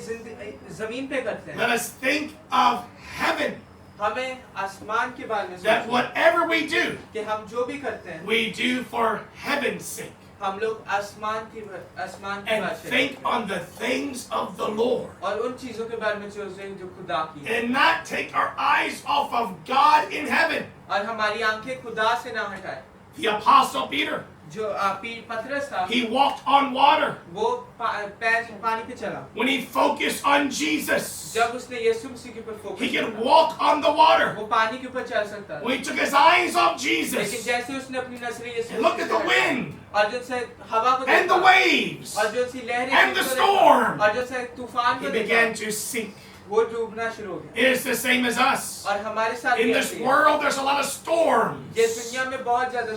S1: जमीन पे करते
S2: let
S1: हैं,
S2: us think of heaven.
S1: हमें आसमान के बारे में
S2: That
S1: सोचना
S2: whatever we do,
S1: कि हम जो भी करते हैं,
S2: we do for heaven's sake.
S1: हम लोग आसमान की
S2: And
S1: बात से
S2: think
S1: करते हैं।
S2: on the things of the Lord.
S1: और उन चीजों के बारे में सोचते हैं जो खुदा की है,
S2: And not take our eyes off of God in heaven.
S1: और हमारी आंखें खुदा से ना हटाए।
S2: The Apostle Peter,
S1: जो पतरस था
S2: he walked on water.
S1: वो पैर पानी पे चला
S2: When he focused on Jesus,
S1: जब उसने यीशु मसीह के ऊपर
S2: he
S1: फोकस
S2: could
S1: किया
S2: walk on the water.
S1: वो पानी के ऊपर चल सकता था
S2: When he took his eyes off
S1: लेकिन
S2: Jesus
S1: जैसे उसने अपनी नजरें यीशु
S2: and looked
S1: मसीह
S2: at
S1: से
S2: the
S1: हटाई,
S2: wind
S1: और जो से हवा को
S2: and the
S1: देखा
S2: waves,
S1: और जो सी लहरें
S2: and
S1: थी
S2: the
S1: उसको देखा,
S2: storm,
S1: और जो से तूफान
S2: he
S1: को
S2: began
S1: देखा
S2: to sink.
S1: वो डूबना शुरू हो गया
S2: It is the same as us.
S1: और हमारे साथ
S2: In
S1: भी
S2: this
S1: ऐसे ही है।
S2: world, there's a lot of
S1: ये
S2: storms.
S1: दुनिया में बहुत ज्यादा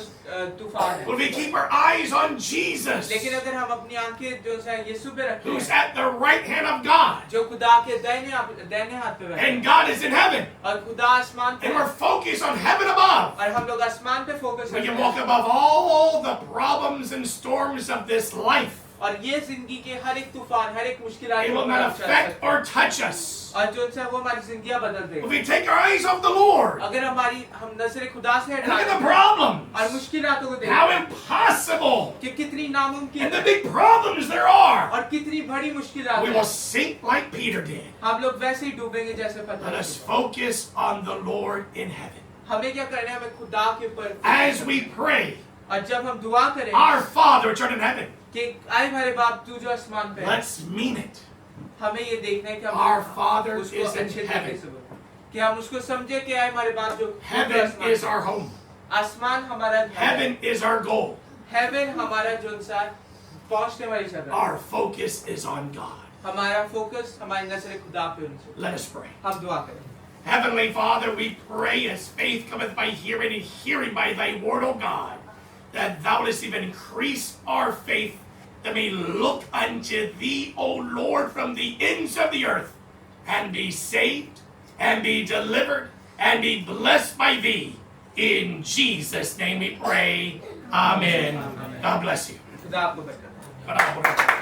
S1: तूफान है
S2: But if we keep our eyes on Jesus,
S1: लेकिन अगर हम अपनी आंखें जो है यीशु पे रखें
S2: who's at the right hand of God,
S1: जो खुदा के दाहिने हाथ पे बैठे
S2: and God is in heaven,
S1: और खुदा आसमान पे
S2: and
S1: है,
S2: we're focused on heaven above,
S1: और हम लोग आसमान पे फोकस
S2: we
S1: करते
S2: can
S1: हैं
S2: walk above all the problems and storms of this life.
S1: और ये जिंदगी के हर एक तूफान हर एक मुश्किलात
S2: It
S1: को
S2: will not
S1: हम चल
S2: affect
S1: सकते हैं।
S2: or touch us.
S1: और जो है वो हमारी जिंदगियां बदल
S2: If
S1: देगा
S2: we take our eyes off the Lord,
S1: अगर हम नजरें खुदा से
S2: and
S1: हटा
S2: look at the
S1: दें और
S2: problems,
S1: मुश्किलातों को
S2: how
S1: देखें
S2: impossible,
S1: कि कितनी नामुमकिन
S2: and the
S1: है
S2: big problems there are,
S1: और कितनी बड़ी मुश्किलात
S2: we
S1: है
S2: will sink like Peter did.
S1: हम लोग वैसे ही डूबेंगे जैसे
S2: Let
S1: पत्थर
S2: us focus on the Lord in heaven.
S1: हमें क्या करना है हमें खुदा के ऊपर
S2: As we pray,
S1: और जब हम दुआ करें
S2: Our Father which art in heaven,
S1: कि आए हमारे बाप तू जो आसमान पे है
S2: let's mean it.
S1: हमें ये देखना है कि हम
S2: Our Father
S1: उसको
S2: is in
S1: अच्छे तरीके
S2: heaven.
S1: से बोलें कि हम उसको समझे कि आए हमारे बाप जो
S2: Heaven
S1: आसमान
S2: is
S1: पे
S2: our
S1: है।
S2: home.
S1: आसमान हमारा घर है।
S2: Heaven is our goal.
S1: Heaven हमारा जो इंसान पहुंचने वाली जगह है।
S2: Our focus is on God.
S1: हमारा फोकस हमारी नजरें खुदा पे होनी चाहिए
S2: Let us pray.
S1: हम दुआ करें
S2: Heavenly Father, we pray as faith cometh by hearing and hearing by thy word, O God, that thou wouldst even increase our faith, that we look unto thee, O Lord, from the ends of the earth, and be saved, and be delivered, and be blessed by thee. In Jesus' name we pray. Amen. God bless you.
S1: खुदा आपको बचाए
S2: God bless you.